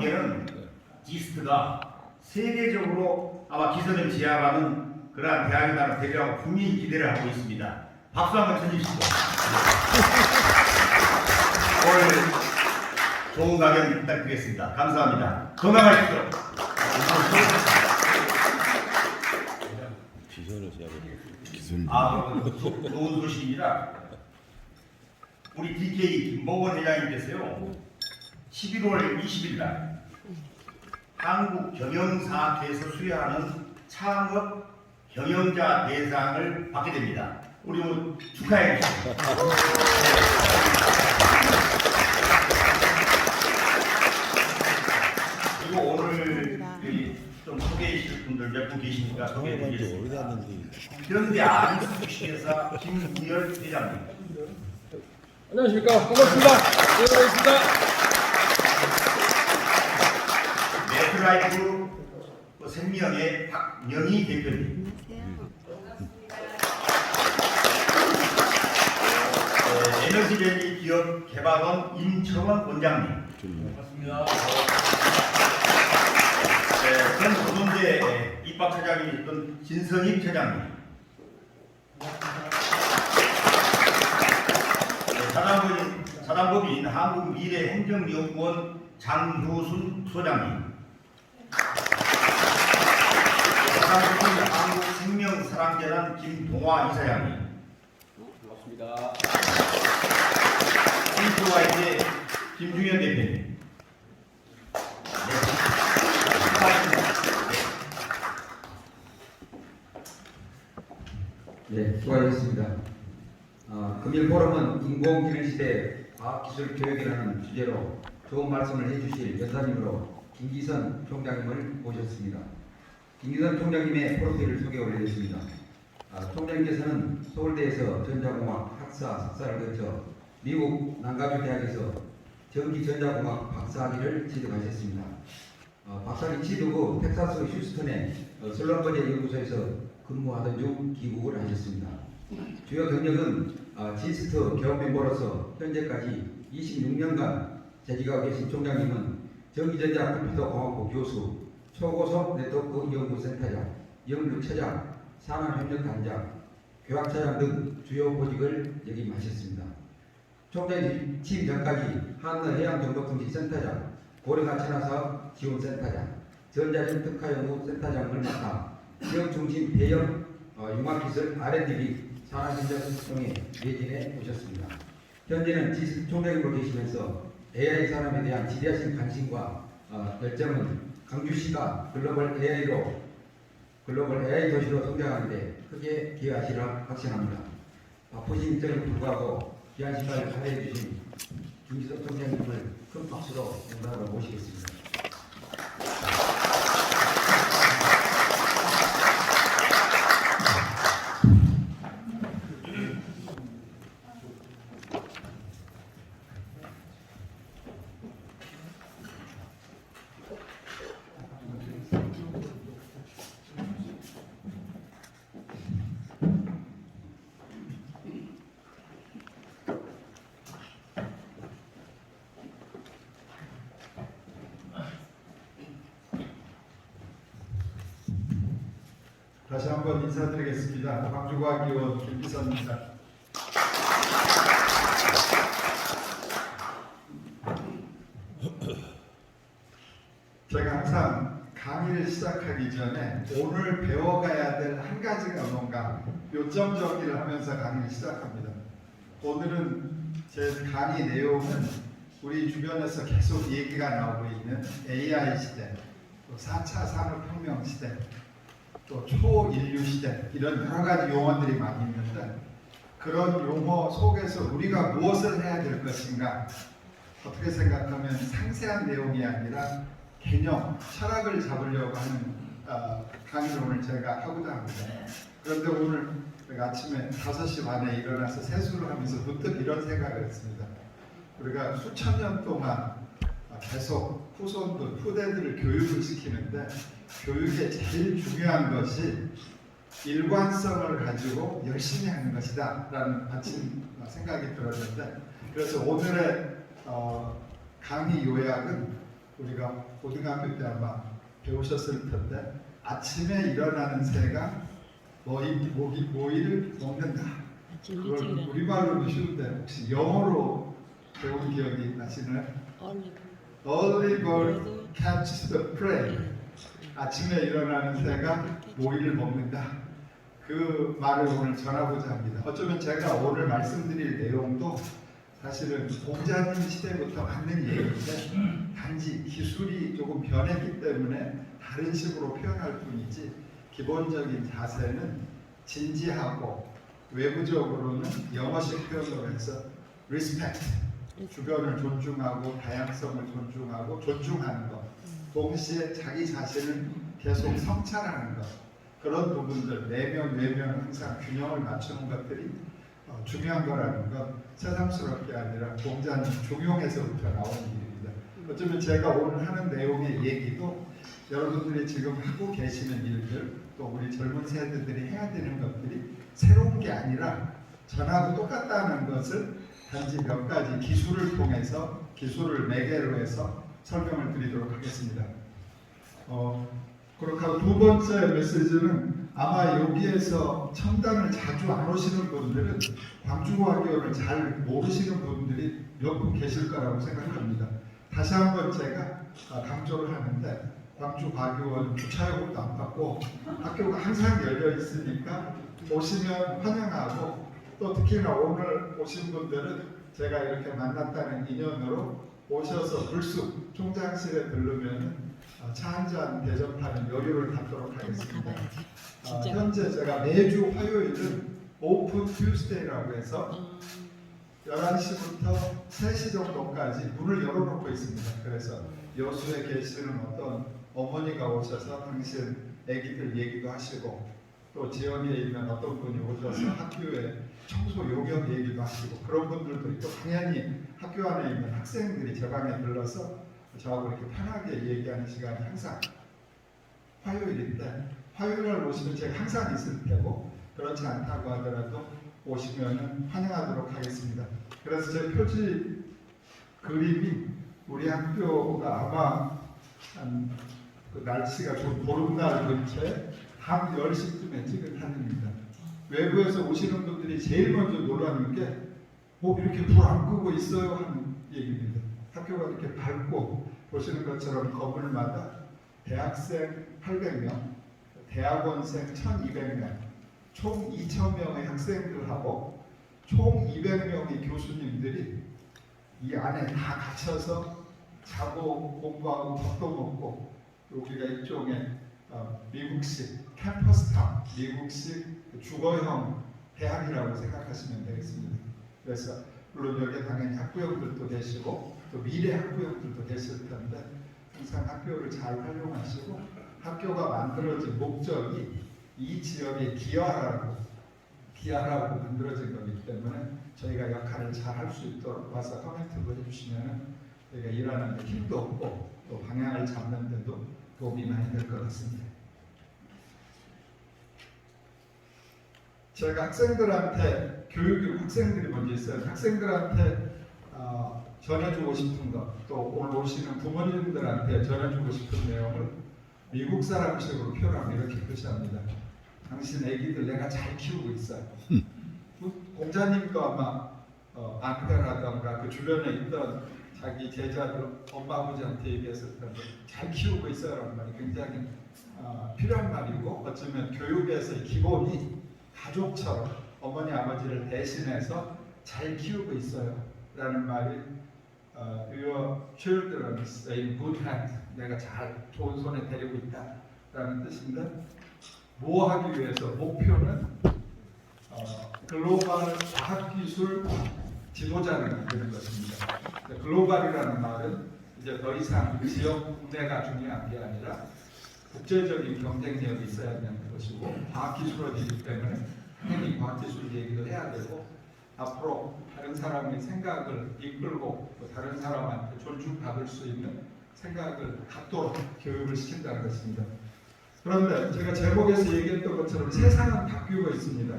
보기에는 지스트가 세계적으로 아마 기선을 제압하는 그러한 대학이라는 대회라고 분명히 기대를 하고 있습니다. 박수 한번 쳐주시죠. 오늘 좋은 강연 부탁드리겠습니다. 감사합니다. 건강하십시오. 좋은 소식입니다. 우리 DK 김봉원 회장님께서요 11월 20일 날 한국 경영사학회에서 수여하는 창업 경영자 대상을 받게 됩니다. 우리 모두 축하해 주시죠. 그리고 오늘 좀 소개해 주실 분들 몇 분 계시니까 소개해 드리겠습니다. 현대 안수식회사 김우열 회장님. 안녕하십니까. 반갑습니다. 반갑습니다. 매트라이프 생명의 박명희 대표님. 에너지밸리 기업 개발원 임청원 원장님. 반갑습니다. 전 고문대 입학처장이었던 진성익 처장님. 사단법인 한국미래행정연구원 장효순 소장님. 사단법인 한국생명사랑재단 김동화 이사장님. 반갑습니다. 인프와이즈의 김중현 대표님. 네, 수고하셨습니다. 금일 포럼은 인공지능 시대 과학기술 교육이라는 주제로 좋은 말씀을 해주실 연사님으로 김기선 총장님을 모셨습니다. 김기선 총장님의 프로필을 소개 올리겠습니다. 총장님께서는 서울대에서 전자공학 학사 석사를 거쳐 미국 난가주 대학에서 전기전자공학 박사학위를 취득하셨습니다. 박사학위 취득 후 텍사스 휴스턴의 슬럼버제 연구소에서 근무하던 중 귀국을 하셨습니다. 주요 경력은 지스트 개업멤버로서 현재까지 26년간 재직하고 계신 총장님은 전기전자 컴퓨터공학부 교수, 초고속 네트워크 연구센터장, 연구처장, 산업협력단장, 교학차장 등 주요 보직을 역임하셨습니다. 총장님 취임 전까지 한너해양정보통신센터장, 고령하천화사업 지원센터장, 전자전 특화연구센터장을 맡아 지역중심 대형 융합기술 R&D 및 산업현장수통에 매진해 오셨습니다. 현재는 지스 총장으로 계시면서 AI 산업에 대한 지대하신 관심과 열정은 강주시가 글로벌 AI 도시로 성장하는데 크게 기여하시리라 확신합니다. 바쁘신 일정에 불구하고 귀한 시간을 할애해 주신 김기선 총장님을 큰 박수로 영광으로 모시겠습니다. 다시 한번 인사드리겠습니다. 광주과학위원 김기선입니다. 제가 항상 강의를 시작하기 전에 오늘 배워가야 될 한 가지가 뭔가 요점 정리를 하면서 강의를 시작합니다. 오늘은 제 강의 내용은 우리 주변에서 계속 얘기가 나오고 있는 AI 시대, 또 4차 산업혁명 시대, 또 초인류 시대, 이런 여러 가지 용어들이 많이 있는데 그런 용어 속에서 우리가 무엇을 해야 될 것인가, 어떻게 생각하면 상세한 내용이 아니라 개념, 철학을 잡으려고 하는 강의를 오늘 제가 하고자 합니다. 그런데 오늘 아침에 5시 반에 일어나서 세수를 하면서 문득 이런 생각을 했습니다. 우리가 수천 년 동안 계속 후손들, 후대들을 교육을 시키는데 교육의 제일 중요한 것이 일관성을 가지고 열심히 하는 것이다 라는 마침 생각이 들었는데, 그래서 오늘의 강의 요약은 우리가 고등학교 때 아마 배우셨을 텐데 아침에 일어나는 새가 모이를 먹는다. 그걸 우리말로는 쉬운데 혹시 영어로 배운 기억이 나시나요? Early bird catches the prey. 아침에 일어나는 새가 모이를 먹는다. 그 말을 오늘 전하고자 합니다. 어쩌면 제가 오늘 말씀드릴 내용도 사실은 공자님 시대부터 맞는 얘기인데 단지 기술이 조금 변했기 때문에 다른 식으로 표현할 뿐이지 기본적인 자세는 진지하고 외부적으로는 영어식 표현으로 해서 respect, 주변을 존중하고 다양성을 존중하고 존중하는 것, 동시에 자기 자신을 계속 성찰하는 것, 그런 부분들 내면 항상 균형을 맞추는 것들이 중요한 거라는 건 새삼스럽게 아니라 공자님 중용에서부터 나오는 일입니다. 어쩌면 제가 오늘 하는 내용의 얘기도 여러분들이 지금 하고 계시는 일들 또 우리 젊은 세대들이 해야 되는 것들이 새로운 게 아니라 전하고 똑같다는 것을 단지 몇 가지 기술을 통해서 기술을 매개로 해서 설명을 드리도록 하겠습니다. 그렇게 하고 두 번째 메시지는 아마 여기에서 첨단을 자주 안 오시는 분들은 광주과교를 잘 모르시는 분들이 몇 분 계실 거라고 생각합니다. 다시 한번 제가 강조를 하는데 광주과교원 주차요금도 안 받고 학교가 항상 열려 있으니까 오시면 환영하고 또 특히나 오늘 오신 분들은 제가 이렇게 만났다는 인연으로 오셔서 불쑥 총장실에 들르면 차 한잔 대접하는 여유를 갖도록 하겠습니다. 현재 제가 매주 화요일은 오픈 튜스데이라고 해서 11시부터 3시 정도까지 문을 열어놓고 있습니다. 그래서 여수에 계시는 어떤 어머니가 오셔서 당신 아기들 얘기도 하시고 또 지역에 있는 어떤 분이 오셔서 학교에 청소 요격 얘기도 하시고 그런 분들도 있고 당연히 학교 안에 있는 학생들이 제 방에 들러서 저하고 이렇게 편하게 얘기하는 시간이 항상 화요일인데 화요일날 오시면 제가 항상 있을 테고 그렇지 않다고 하더라도 오시면 환영하도록 하겠습니다. 그래서 제 표지 그림이 우리 학교가 아마 그 날씨가 좀 보름날 근처에 밤 10시쯤에 찍은 사진입니다. 외부에서 오시는 분들이 제일 먼저 놀라는 게 이렇게 불 안 끄고 있어요 하는 얘기입니다. 학교가 이렇게 밝고 보시는 것처럼 건물마다 대학생 800명, 대학원생 1200명, 총 2000명의 학생들하고 총 200명의 교수님들이 이 안에 다 갇혀서 자고 공부하고 밥도 먹고 여기가 일종의 미국식 캠퍼스타운, 미국식 주거형 대학이라고 생각하시면 되겠습니다. 그래서 물론 여기에 당연히 학부형들도 계시고 또 미래 학부형들도 계실 텐데 항상 학교를 잘 활용하시고 학교가 만들어진 목적이 이 지역에 기여하라고 만들어진 거기 때문에 저희가 역할을 잘 할 수 있도록 와서 커멘트를 해주시면 저희가 일하는 데 힘도 없고 또 방향을 잡는 데도 도움이 많이 될 것 같습니다. 제가 학생들한테 학생들이 먼저 있어요. 학생들한테 전해주고 싶은 것, 또 오늘 오시는 부모님들한테 전해주고 싶은 내용을 미국 사람식으로 표현하면 이렇게 표시합니다. 당신 애기들 내가 잘 키우고 있어요. 공자님도 아마 안가라던가 그 주변에 있던 자기 제자들 엄마 아버지한테 얘기했을 텐데 잘 키우고 있어요라는 말이 굉장히 필요한 말이고 어쩌면 교육에서의 기본이 가족처럼 어머니 아버지를 대신해서 잘 키우고 있어요 라는 말이 Your children in good hand, 내가 잘 좋은 손에 데리고 있다 라는 뜻인데 뭐 하기 위해서 목표는 글로벌 과학기술 지도자를 만드는 것입니다. 글로벌이라는 말은 이제 더 이상 지역 국내가 중요한 게 아니라 국제적인 경쟁력이 있어야 되는 것이고 과학기술이기 때문에 당연히 과학기술 얘기도 해야 되고 앞으로 다른 사람의 생각을 이끌고 또 다른 사람한테 존중받을 수 있는 생각을 갖도록 교육을 시킨다는 것입니다. 그런데 제가 제목에서 얘기했던 것처럼 세상은 바뀌고 있습니다.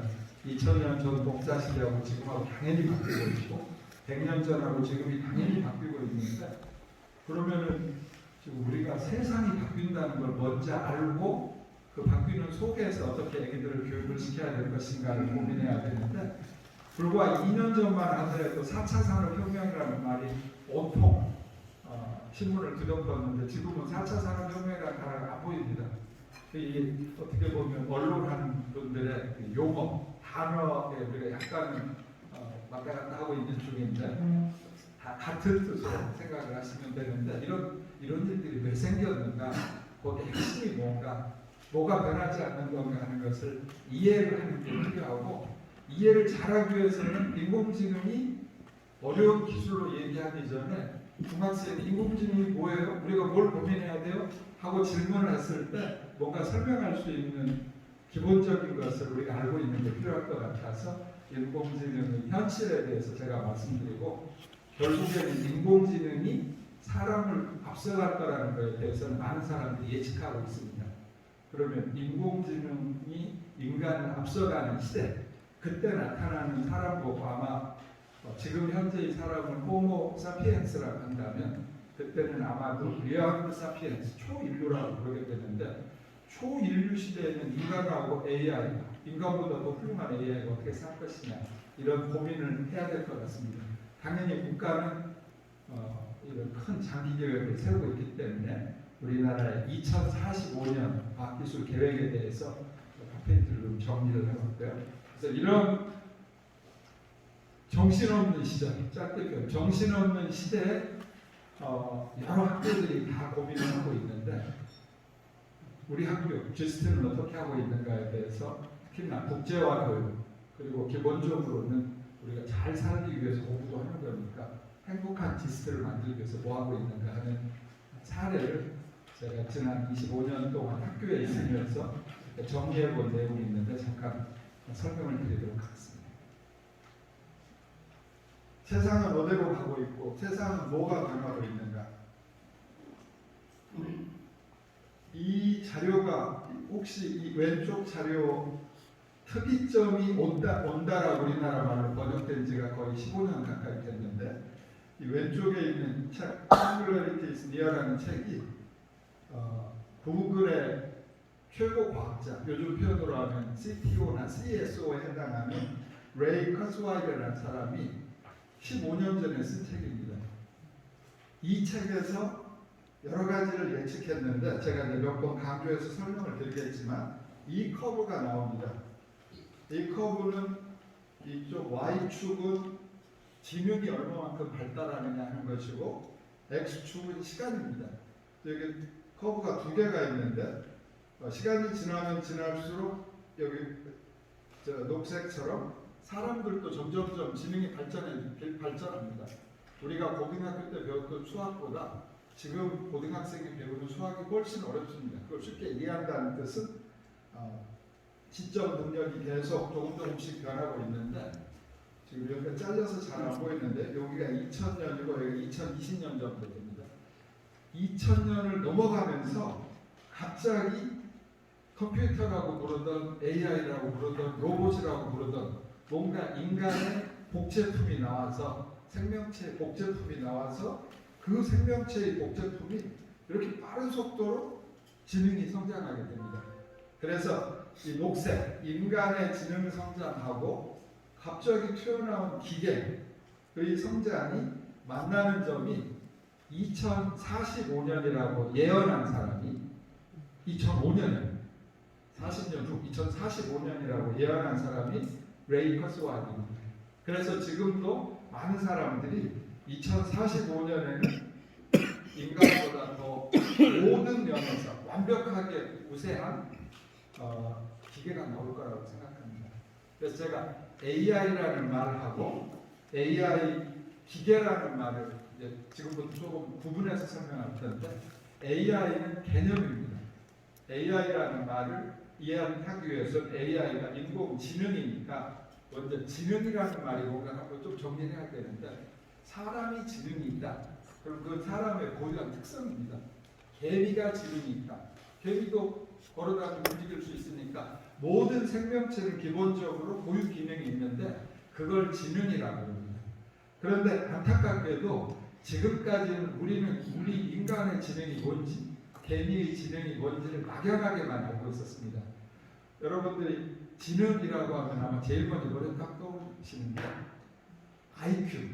2000년 전 독자 시대하고 지금하고 당연히 바뀌고 있고 100년 전하고 지금이 당연히 바뀌고 있는데 그러면은 지금 우리가 세상이 바뀐다는 걸 먼저 알고 그 바뀌는 속에서 어떻게 아기들을 교육을 시켜야 될 것인가를 고민해야 되는데, 불과 2년 전만 하더라도 4차 산업혁명이라는 말이 온통 신문을 뒤덮었는데 지금은 4차 산업혁명이라는 단어가 안 보입니다. 이 어떻게 보면 언론하는 분들의 그 용어, 단어에 우리가 약간 왔다 갔다 하고 있는 중인데 다 같은 뜻으로 생각을 하시면 되는데, 이런 일들이 왜 생겼는가, 거기에 핵심이 뭔가, 뭐가 변하지 않는 건가 하는 것을 이해를 하는 게 필요하고, 이해를 잘하기 위해서는 인공지능이 어려운 기술로 얘기하기 전에 중학생 인공지능이 뭐예요? 우리가 뭘 고민해야 돼요? 하고 질문을 했을 때 뭔가 설명할 수 있는 기본적인 것을 우리가 알고 있는 게 필요할 것 같아서 인공지능의 현실에 대해서 제가 말씀드리고, 결국에는 인공지능이 사람을 앞서갈 거라는 것에 대해서는 많은 사람들이 예측하고 있습니다. 그러면 인공지능이 인간을 앞서가는 시대, 그때 나타나는 사람 보고 아마 지금 현재의 사람을 호모 사피엔스라고 한다면 그때는 아마도 리암 사피엔스, 초인류라고 부르게 되는데, 초인류 시대에는 인간하고 AI가, 인간보다 더 훌륭한 AI가 어떻게 살 것이냐, 이런 고민을 해야 될 것 같습니다. 당연히 국가는 이런 큰 장기 계획을 세우고 있기 때문에 우리나라의 2045년 과학기술 계획에 대해서 페이지를 좀 정리를 해봤고요. 그래서 이런 정신없는 시대, 짧게 표현, 정신없는 시대에 여러 학교들이 다 고민을 하고 있는데, 우리 학교 GST는 어떻게 하고 있는가에 대해서 특히나 국제화 교육, 그리고 기본적으로는 우리가 잘 살기 위해서 공부도 하는 거니까 행복한 GST를 만들기 위해서 뭐 하고 있는가 하는 사례를 제가 지난 25년 동안 학교에 있으면서 정리해 본 내용이 있는데 잠깐 설명을 드리도록 하겠습니다. 세상은 어디로 가고 있고 세상은 뭐가 변하고 있는가? 이 자료가 혹시 이 왼쪽 자료 특이점이 온다라고 우리나라 말로 번역된 지가 거의 15년 가까이 됐는데, 이 왼쪽에 있는 책 Singularity is Near라는 책이 구글의 최고 과학자, 요즘 표현으로 하면 CTO나 CSO에 해당하는 레이 커스와이드라는 사람이 15년 전에 쓴 책입니다. 이 책에서 여러 가지를 예측했는데 제가 이제 몇 번 강조해서 설명을 드리겠지만, 이 커브가 나옵니다. 이 커브는 이쪽 Y축은 지능이 얼마만큼 발달하느냐 하는 것이고, X축은 시간입니다. 여기 커브가 두 개가 있는데 시간이 지나면 지날수록 여기 녹색처럼 사람들도 점점점 지능이 발전합니다. 우리가 고등학교 때 배웠던 수학보다 지금 고등학생이 배우는 수학이 훨씬 어렵습니다. 그걸 쉽게 이해한다는 뜻은 지적 능력이 계속 조금씩 변하고 있는데, 지금 여기가 잘려서 잘 안 보이는데 여기가 2000년이고 여기 2020년 정도 됩니다. 2000년을 넘어가면서 갑자기 컴퓨터라고 부르던 AI라고 부르던 로봇이라고 부르던 뭔가 인간의 복제품이 나와서, 생명체의 복제품이 나와서 그 생명체의 복제품이 이렇게 빠른 속도로 지능이 성장하게 됩니다. 그래서 이 녹색, 인간의 지능 성장하고 갑자기 튀어나온 기계의 성장이 만나는 점이 2045년이라고 예언한 사람이 2005년에 40년 후 2045년이라고 예언한 사람이 레이 커스와이드입니다. 그래서 지금도 많은 사람들이 2045년에는 인간보다 더 모든 면에서 완벽하게 우세한 기계가 나올 거라고 생각합니다. 그래서 제가 AI라는 말을 하고 AI 기계라는 말을 이제 지금부터 조금 구분해서 설명할 텐데, AI는 개념입니다. AI라는 말을 이해하기 위해서는 AI가 인공지능이니까 먼저 지능이라는 말이 뭔가 하고 좀 정리해야 되는데, 사람이 지능이 있다. 그럼 그 사람의 고유한 특성입니다. 개미가 지능이 있다. 개미도 걸어다니고 움직일 수 있으니까 모든 생명체는 기본적으로 고유 기능이 있는데 그걸 지능이라고 합니다. 그런데 안타깝게도 지금까지는 우리는 우리 인간의 지능이 뭔지, 개미의 지능이 뭔지를 막연하게만 알고 있었습니다. 여러분들이 지능이라고 하면 아마 제일 먼저 머리에 딱 떠오르시는데 IQ.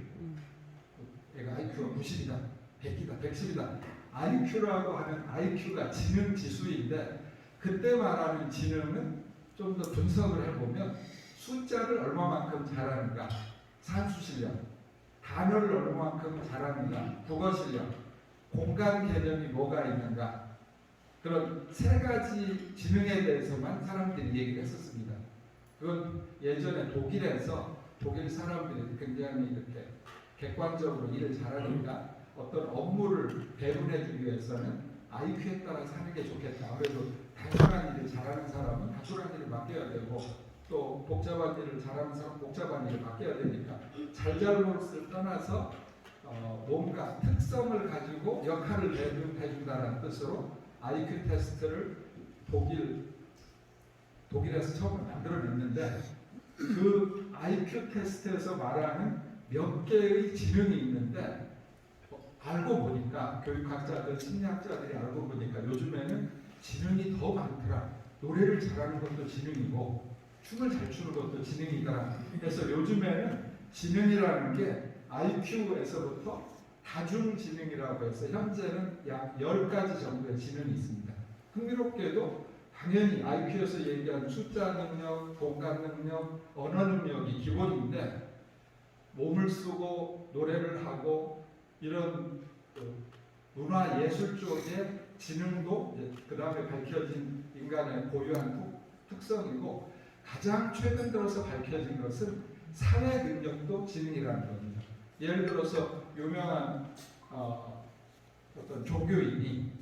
얘가 IQ가 90이다, 100이다, 110이다. IQ라고 하는 IQ가 지능 지수인데 그때 말하는 지능은 좀 더 분석을 해보면 숫자를 얼마만큼 잘하는가, 산수 실력, 단어를 얼마만큼 잘하는가, 국어 실력, 공간 개념이 뭐가 있는가, 그런 세 가지 지능에 대해서만 사람들이 얘기를 했었습니다. 그건 예전에 독일에서 독일 사람들이 굉장히 이렇게 객관적으로 일을 잘하니까 어떤 업무를 배분해주기 위해서는 IQ에 따라 사는 게 좋겠다. 그래도 단순한 일을 잘하는 사람은 단순한 일을 맡겨야 되고 또 복잡한 일을 잘하는 사람은 복잡한 일을 맡겨야 되니까 잘잘못을 떠나서 뭔가 특성을 가지고 역할을 배분해준다는 뜻으로 IQ 테스트를 독일에서 처음 만들어냈는데 그 IQ 테스트에서 말하는 몇 개의 지능이 있는데 알고 보니까 교육학자들, 심리학자들이 알고 보니까 요즘에는 지능이 더 많더라. 노래를 잘하는 것도 지능이고 춤을 잘 추는 것도 지능이더라. 그래서 요즘에는 지능이라는 게 IQ에서부터 다중지능이라고 해서 현재는 약 10가지 정도의 지능이 있습니다. 흥미롭게도 당연히 IQ에서 얘기하는 숫자 능력, 공간 능력, 언어 능력이 기본인데 몸을 쓰고 노래를 하고 이런 문화 예술 쪽의 지능도 그 다음에 밝혀진 인간의 고유한 특성이고 가장 최근 들어서 밝혀진 것은 사회 능력도 지능이라는 겁니다. 예를 들어서 유명한 어떤 종교인이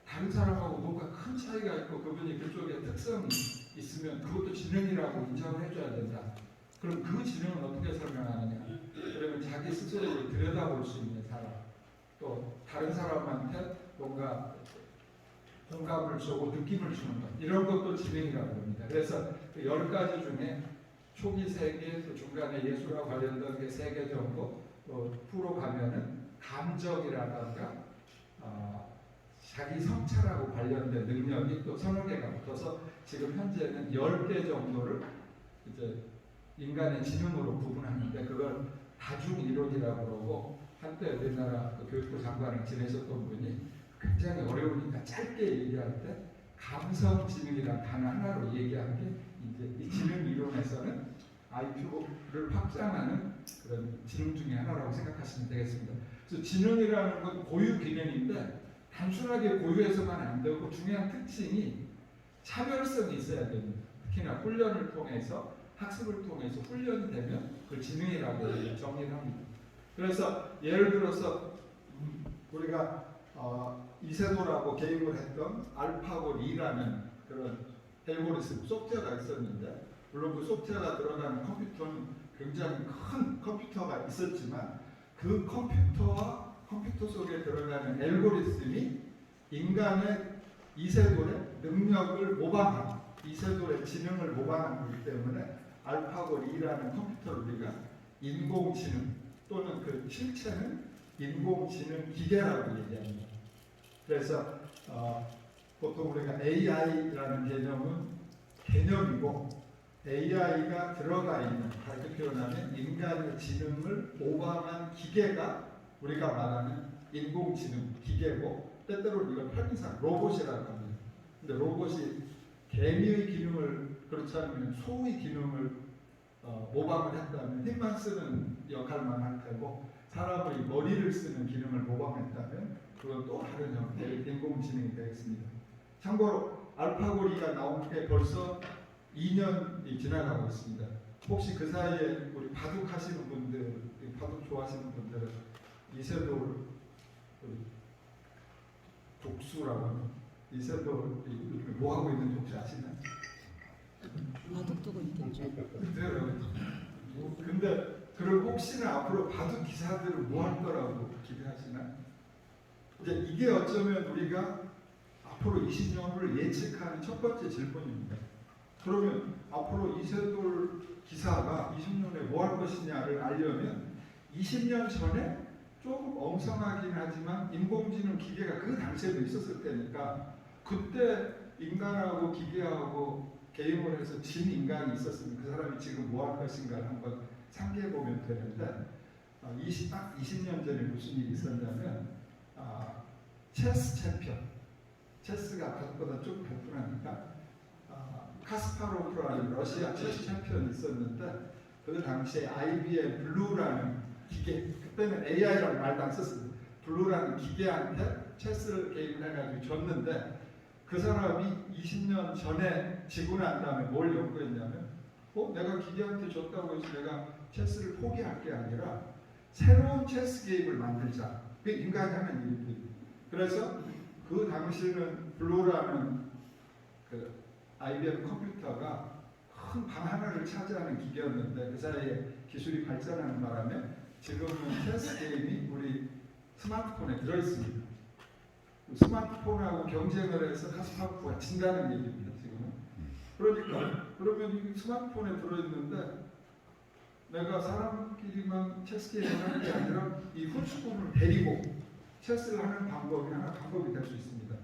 다른 사람하고 뭔가 큰 차이가 있고 그분이 그쪽에 특성이 있으면 그것도 지능이라고 인정을 해줘야 된다. 그럼 그 지능은 어떻게 설명하느냐? 그러면 자기 스스로를 들여다볼 수 있는 사람, 또 다른 사람한테 뭔가 공감을 주고 느낌을 주는 것, 이런 것도 지능이라고 합니다. 그래서 그 10가지 중에 초기 3개, 또 중간에 예술과 관련된 게 3개 정도 풀어가면은 감정이라든가 자기 성찰하고 관련된 능력이 또 3개가 붙어서 지금 현재는 10개 정도를 이제 인간의 지능으로 구분하는데 그걸 다중이론이라고 그러고 한때 우리나라 그 교육부 장관을 지내셨던 분이 굉장히 어려우니까 짧게 얘기할 때 감성지능이라는 단어 하나로 얘기한 게 이제 이 지능 이론에서는 IQ를 확장하는 그런 지능 중에 하나라고 생각하시면 되겠습니다. 그래서 지능이라는 건 고유 기능인데 단순하게 고유해서만 안 되고 중요한 특징이 차별성이 있어야 됩니다. 특히나 훈련을 통해서 학습을 통해서 훈련이 되면 그걸 지능이라고 정의를 합니다. 그래서 예를 들어서 우리가 이세돌하고 게임을 했던 알파고리라는 그런 알고리즘 소프트웨어가 있었는데 물론 그 소프트웨어가 들어가는 컴퓨터는 굉장히 큰 컴퓨터가 있었지만 그 컴퓨터와 컴퓨터 속에 들어가는 알고리즘이 인간의 이세돌의 능력을 모방하는 이세돌의 지능을 모방하는 거기 때문에 알파고리라는 컴퓨터를 우리가 인공지능 또는 그 실체는 인공지능 기계라고 얘기합니다. 그래서 보통 우리가 AI라는 개념은 개념이고 AI가 들어가 있는, 다르게 표현하면 인간의 지능을 모방한 기계가 우리가 말하는 인공지능 기계고 때때로 우리가 편의상 로봇이라고 합니다. 근데 로봇이 개미의 기능을 그렇지 않으면 소의 기능을 모방을 했다면 힘만 쓰는 역할만 할 테고 사람의 머리를 쓰는 기능을 모방했다면 그건 또 다른 형태의 인공지능이 되겠습니다. 참고로 알파고리가 나온 게 벌써 2년이 지나가고 있습니다. 혹시 그 사이에 우리 바둑 하시는 분들, 바둑 좋아하시는 분들은 이세돌 독수라고 하는 이세돌 뭐 하고 있는지 혹시 아시나요? 바둑 두고 있겠죠. 근데 그럼 혹시나 앞으로 바둑 기사들은 뭐 할 거라고 기대하시나? 이제 이게 어쩌면 우리가 앞으로 20년을 예측하는 첫 번째 질문입니다. 그러면 앞으로 이세돌 기사가 20년에 뭐 할 것이냐를 알려면 20년 전에 조금 엉성하긴 하지만 인공지능 기계가 그 당시에도 있었을 때니까 그때 인간하고 기계하고 게임을 해서 진 인간이 있었으면 그 사람이 지금 뭐 할 것인가를 한번 상기해 보면 되는데 딱 20년 전에 무슨 일이 있었냐면 체스 챔피언, 체스가 아까보다 좀 발전하니까 카스파로프라는 러시아 체스 챔피언이 있었는데 그 당시에 IBM 블루라는 기계, 그때는 AI라는 말도 안 썼습니다. 블루라는 기계한테 체스 게임을 해가지고 졌는데 그 사람이 20년 전에 지고 난 다음에 뭘 연구했냐면 내가 기계한테 졌다고 해서 내가 체스를 포기할 게 아니라 새로운 체스 게임을 만들자. 그게 인간이 하는 일입니다. 그래서 그 당시에는 블루라는 그 IBM 컴퓨터가 큰 방 하나를 차지하는 기계였는데 그 사이에 기술이 발전하는 바람에 지금은 체스 게임이 우리 스마트폰에 들어있습니다. 스마트폰하고 경쟁을 해서 카스파로프가 진다는 얘기입니다. 지금은. 그러니까 그러면 이 스마트폰에 들어있는데 내가 사람끼리만 체스 게임을 하는 게 아니라 이 후수꾼을 데리고 체스를 하는 방법이 될 수 있습니다.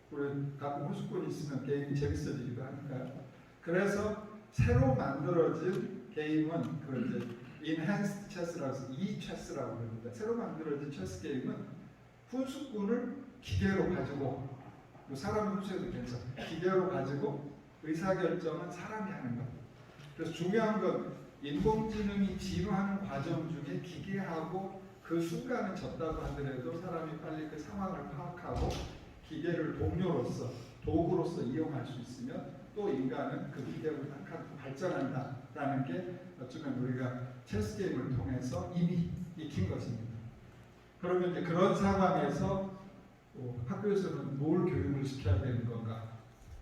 우리 가끔 후수꾼이 있으면 게임이 재밌어지기도 하니까요. 그래서 새로 만들어진 게임은 그 이제 enhanced chess라고 해서 e-chess라고 그러는데 새로 만들어진 체스 게임은 후수꾼을 기계로 가지고 사람 후수에도 괜찮아. 기계로 가지고 의사결정은 사람이 하는 겁니다. 그래서 중요한 건 인공지능이 진화하는 과정 중에 기계하고 그 순간은 졌다고 하더라도 사람이 빨리 그 상황을 파악하고 기계를 동료로서 도구로서 이용할 수 있으면 또 인간은 그 기계로 발전한다라는 게 어쩌면 우리가 체스 게임을 통해서 이미 익힌 것입니다. 그러면 이제 그런 상황에서 학교에서는 뭘 교육을 시켜야 되는 건가?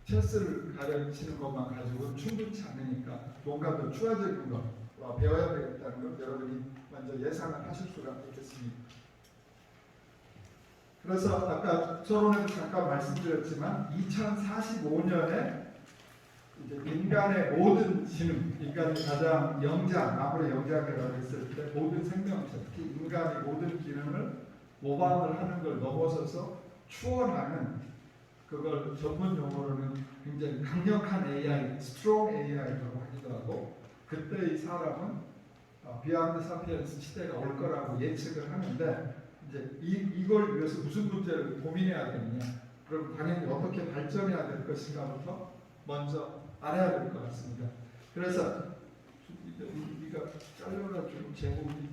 체스를 가르치는 것만 가지고는 충분치 않으니까 뭔가 더 추가적인 거 배워야 되겠다는 걸 여러분이 먼저 예상을 하실 수가 있겠습니다. 그래서 아까 서론에도 잠깐 말씀드렸지만 2045년에 이제 인간의 모든 지능, 인간이 가장 아무리 영장이라고 했을 때 모든 생명체, 특히 인간의 모든 기능을 모방을 하는 걸 넘어서서 추월하는 그걸 전문 용어로는 굉장히 강력한 AI, strong AI라고 하기도 하고 그때 이 사람은 비욘드 사피엔스 시대가 올 거라고 예측을 하는데 이제 이걸 위해서 무슨 문제를 고민해야 되느냐 그럼 당연히 어떻게 발전해야 될 것인가부터 먼저 알아야 될 것 같습니다. 그래서 우리가 잘려가지고 제목이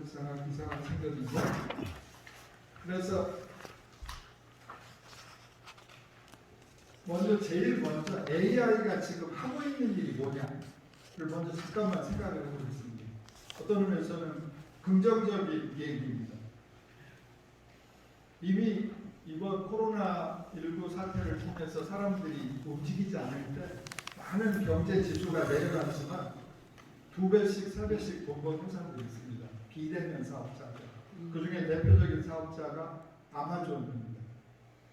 이상하게 생겼는데 그래서 제일 먼저 AI가 지금 하고 있는 일이 뭐냐를 먼저 잠깐만 생각을 해보겠습니다. 어떤 의미에서는 긍정적인 얘기입니다. 이미 이번 코로나19 사태를 통해서 사람들이 움직이지 않을 때 많은 경제 지수가 내려갔지만 2배씩, 3배씩 돈 번 회사들이 있습니다. 비대면 사업자들. 그 중에 대표적인 사업자가 아마존입니다.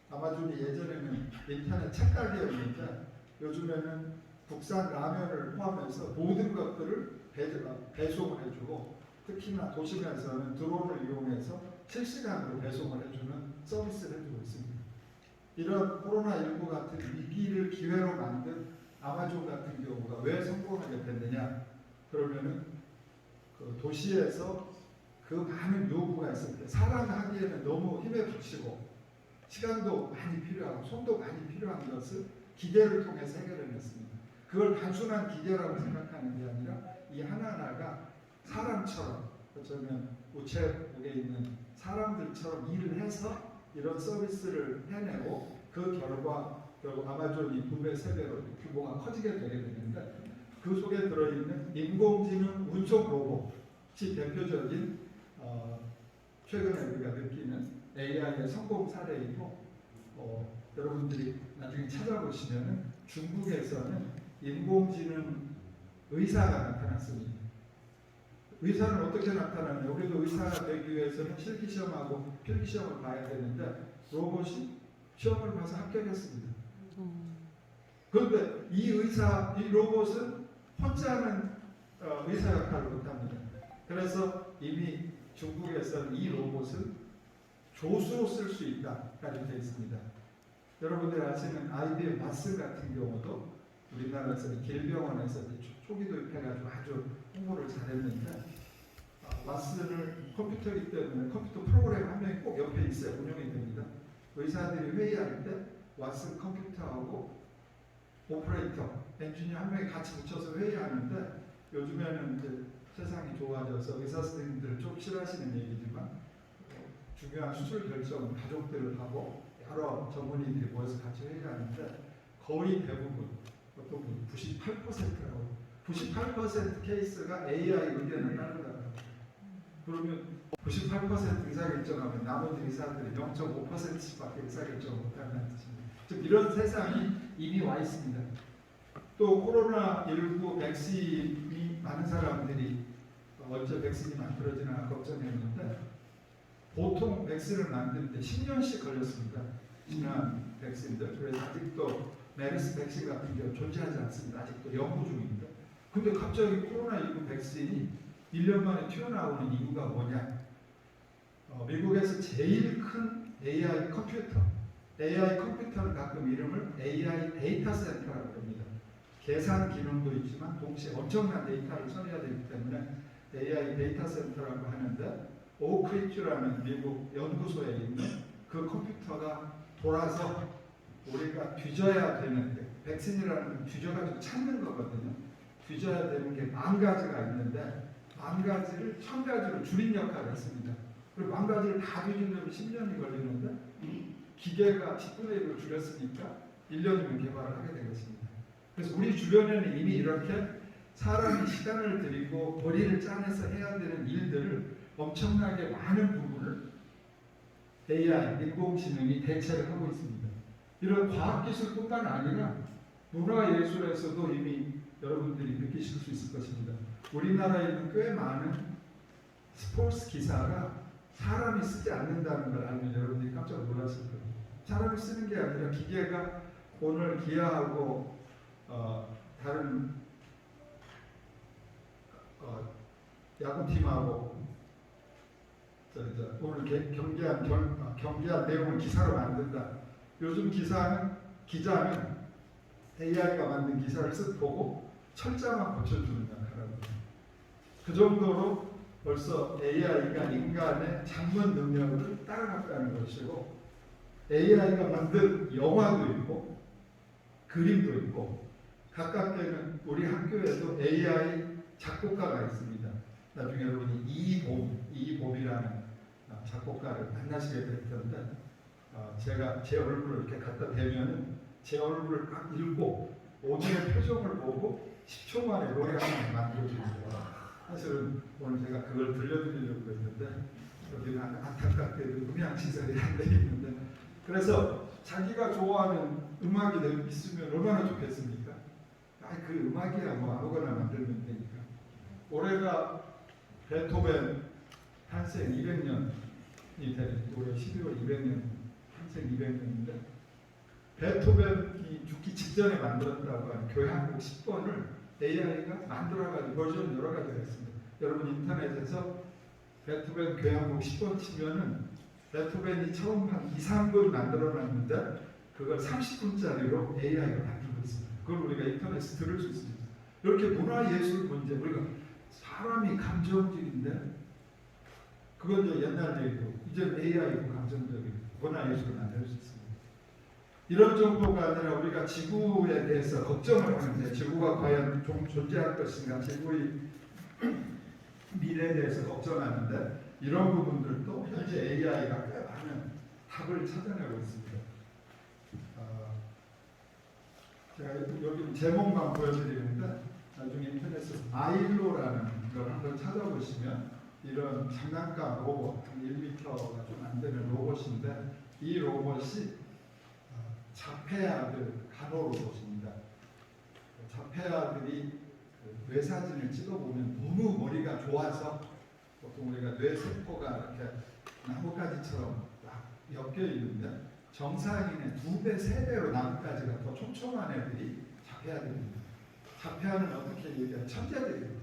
아마존이 예전에는 인터넷 책가게였는데 요즘에는 국산 라면을 포함해서 모든 것들을 배송을 해주고 특히나 도심에서는 드론을 이용해서 실시간으로 배송을 해주는 서비스를 해주고 있습니다. 이런 코로나19 같은 위기를 기회로 만든 아마존 같은 경우가 왜 성공하게 됐느냐? 그러면은 그 도시에서 그 많은 요구가 있을 때 사람 하기에는 너무 힘에 부치고 시간도 많이 필요하고 손도 많이 필요한 것을 기계를 통해서 해결해냈습니다. 그걸 단순한 기계라고 생각하는 게 아니라 이 하나하나가 사람처럼 어쩌면 우체국에 있는 사람들처럼 일을 해서 이런 서비스를 해내고 그 결과 결국 아마존이 2배, 3배로 규모가 커지게 되게 되는데 그 속에 들어있는 인공지능 운송 로봇이 대표적인 최근에 우리가 느끼는 AI의 성공 사례이고 여러분들이 나중에 찾아보시면 중국에서는 인공지능 의사가 나타났습니다. 의사는 어떻게 나타나냐? 우리도 의사가 되기 위해서는 실기시험하고 필기시험을 봐야 되는데 로봇이 시험을 봐서 합격했습니다. 그런데 이 로봇은 혼자 하는 의사 역할을 못합니다. 그래서 이미 중국에서는 이 로봇은 조수로 쓸 수 있다까지 되어 있습니다. 여러분들 아시는 IBM 왓슨 같은 경우도 우리나라에서 길병원에서 초기 도입해가지고 아주 홍보를 잘했는데 왓슨을 컴퓨터이기 때문에 컴퓨터 프로그램 한 명이 꼭 옆에 있어야 운영이 됩니다. 의사들이 회의할 때 왓슨 컴퓨터하고 오퍼레이터, 엔지니어 한 명이 같이 붙여서 회의하는데 요즘에는 이제 세상이 좋아져서 의사 선생님들을 좀 싫어하시는 얘기지만 중요한 수술 결정은 가족들을 하고 여러 전문의들이 모여서 같이 회의하는데 거의 대부분 어떤 분 98%라고 98% 케이스가 AI 의견을 따른다고 그러면 98% 의사결정하면 나머지 의사들이 0.5%씩밖에 의사결정을 못한다는 뜻입니다. 즉 이런 세상이 이미 와 있습니다. 또 코로나19 백신이 많은 사람들이 언제 백신이 만들어지나 걱정했는데 보통 백신을 만드는데 10년씩 걸렸습니다. 지난 백신들. 그래서 아직도 메르스 백신 같은 경우 존재하지 않습니다. 아직도 연구 중입니다. 근데 갑자기 코로나19 백신이 1년 만에 튀어나오는 이유가 뭐냐? 미국에서 제일 큰 AI 컴퓨터는 가끔 이름을 AI 데이터 센터라고 합니다. 계산 기능도 있지만 동시에 엄청난 데이터를 처리해야 되기 때문에 AI 데이터 센터라고 하는데 오크리지라는 미국 연구소에 있는 그 컴퓨터가 돌아서 우리가 뒤져야 되는 백신이라는 건 뒤져가지고 찾는 거거든요. 뒤져야 되는 게 10,000가지가 있는데 10,000가지를 1,000가지로 줄인 역할을 했습니다. 그리고 10,000가지를 다 뒤지려면 10년이 걸리는데 기계가 10분의 1로 줄였으니까 1년이면 개발을 하게 되겠습니다. 그래서 우리 주변에는 이미 이렇게 사람이 시간을 들이고 머리를 짜내서 해야 되는 일들을 엄청나게 많은 부분을 AI, 인공지능이 대체를 하고 있습니다. 이런 과학기술뿐만 아니라 문화예술에서도 이미 여러분들이 느끼실 수 있을 것입니다. 우리나라에는 꽤 많은 스포츠 기사가 사람이 쓰지 않는다는 걸 알면 여러분들이 깜짝 놀랐을 거예요. 사람이 쓰는 게 아니라 기계가 오늘 기아하고 다른 야구팀하고 오늘 경기한 내용을 기사로 만든다. 요즘 기자는 AI가 만든 기사를 쓱 보고 철자만 고쳐주는 역할입니다. 그 정도로 벌써 AI가 인간의 장문 능력을 따라갔다는 것이고 AI가 만든 영화도 있고 그림도 있고 가깝게는 우리 학교에도 AI 작곡가가 있습니다. 나중에 여러분이 이봄이라는 작곡가를 만나시게 될 텐데 제가 제 얼굴을 이렇게 갖다 대면은 제 얼굴을 딱 읽고 오늘의 표정을 보고 10초 만에 노래 하나 만들어주세요. 사실은 오늘 제가 그걸 들려드리려고 했는데 여기는 안타깝게도 음향시설이 안 돼 있는데 그래서 자기가 좋아하는 음악이 있으면 얼마나 좋겠습니까? 그 음악이야 뭐 아무거나 만들면 되니까. 올해가 베토벤 탄생 200년이 되는 올해 12월 200년 탄생 200년인데 베토벤이 죽기 직전에 만들었다고 하는 교향곡 10번을 AI가 만들어가지고 버전 여러 가지가 있습니다. 여러분 인터넷에서 베토벤 교향곡 10번 치면은 베토벤이 처음 한 2, 3분 만들어놨는데 그걸 30분짜리로 AI가 만들고 있습니다. 그걸 우리가 인터넷에서 들을 수 있습니다. 이렇게 문화예술 문제, 우리가 사람이 감정적인데 그건 이제 옛날 얘기고 이제 AI고 감정적인 문화예술을 만들 수 있습니다. 이런 정도가 아니라 우리가 지구에 대해서 걱정을 하는데 지구가 과연 좀 존재할 것인가, 지구의 미래에 대해서 걱정하는데 이런 부분들도 현재 AI가 꽤 많은 답을 찾아내고 있습니다. 제가 여기 제목만 보여드리는데 나중에 인터넷에서 아일로라는 걸 한번 찾아보시면 이런 장난감 로봇, 한 1m가 좀 안 되는 로봇인데 이 로봇이 자폐아들 간호 로봇입니다. 자폐아들이 뇌사진을 찍어보면 너무 머리가 좋아서 보통 우리가 뇌세포가 이렇게 나뭇가지처럼 막 엮여 있는데 정상인의 2배, 3배로 나뭇가지가 더 촘촘한 애들이 자폐아들입니다. 자폐아는 어떻게 얘기하면 천재들입니다.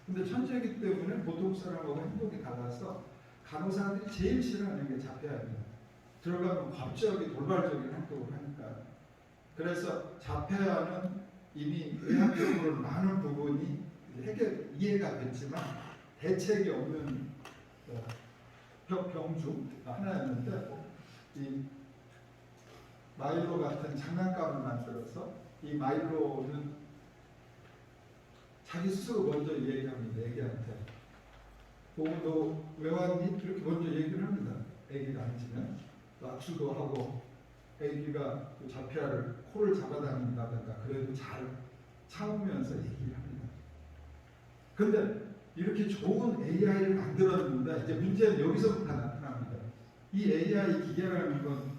근데 천재이기 때문에 보통 사람하고 행동이 달라서 간호사들이 제일 싫어하는 게 자폐아입니다. 들어가면 갑자기 돌발적인 행동을 하니까. 그래서 자폐아는 이미 의학적으로 많은 부분이 이해가 됐지만 대책이 없는 병 중 하나였는데, 이 마일로 같은 장난감을 만들어서 이 마일로는 자기 스스로 먼저 얘기합니다. 애기한테. 보고 너 왜 왔니? 그렇게 먼저 얘기를 합니다. 애기가 앉으면 또 악수도 하고, 애기가 또 자폐아를 코를 잡아다닌다든가 그래도 잘 참으면서 얘기를 합니다. 근데 이렇게 좋은 AI를 만들었는데 이제 문제는 여기서부터 나타납니다. 이 AI 기계라는 건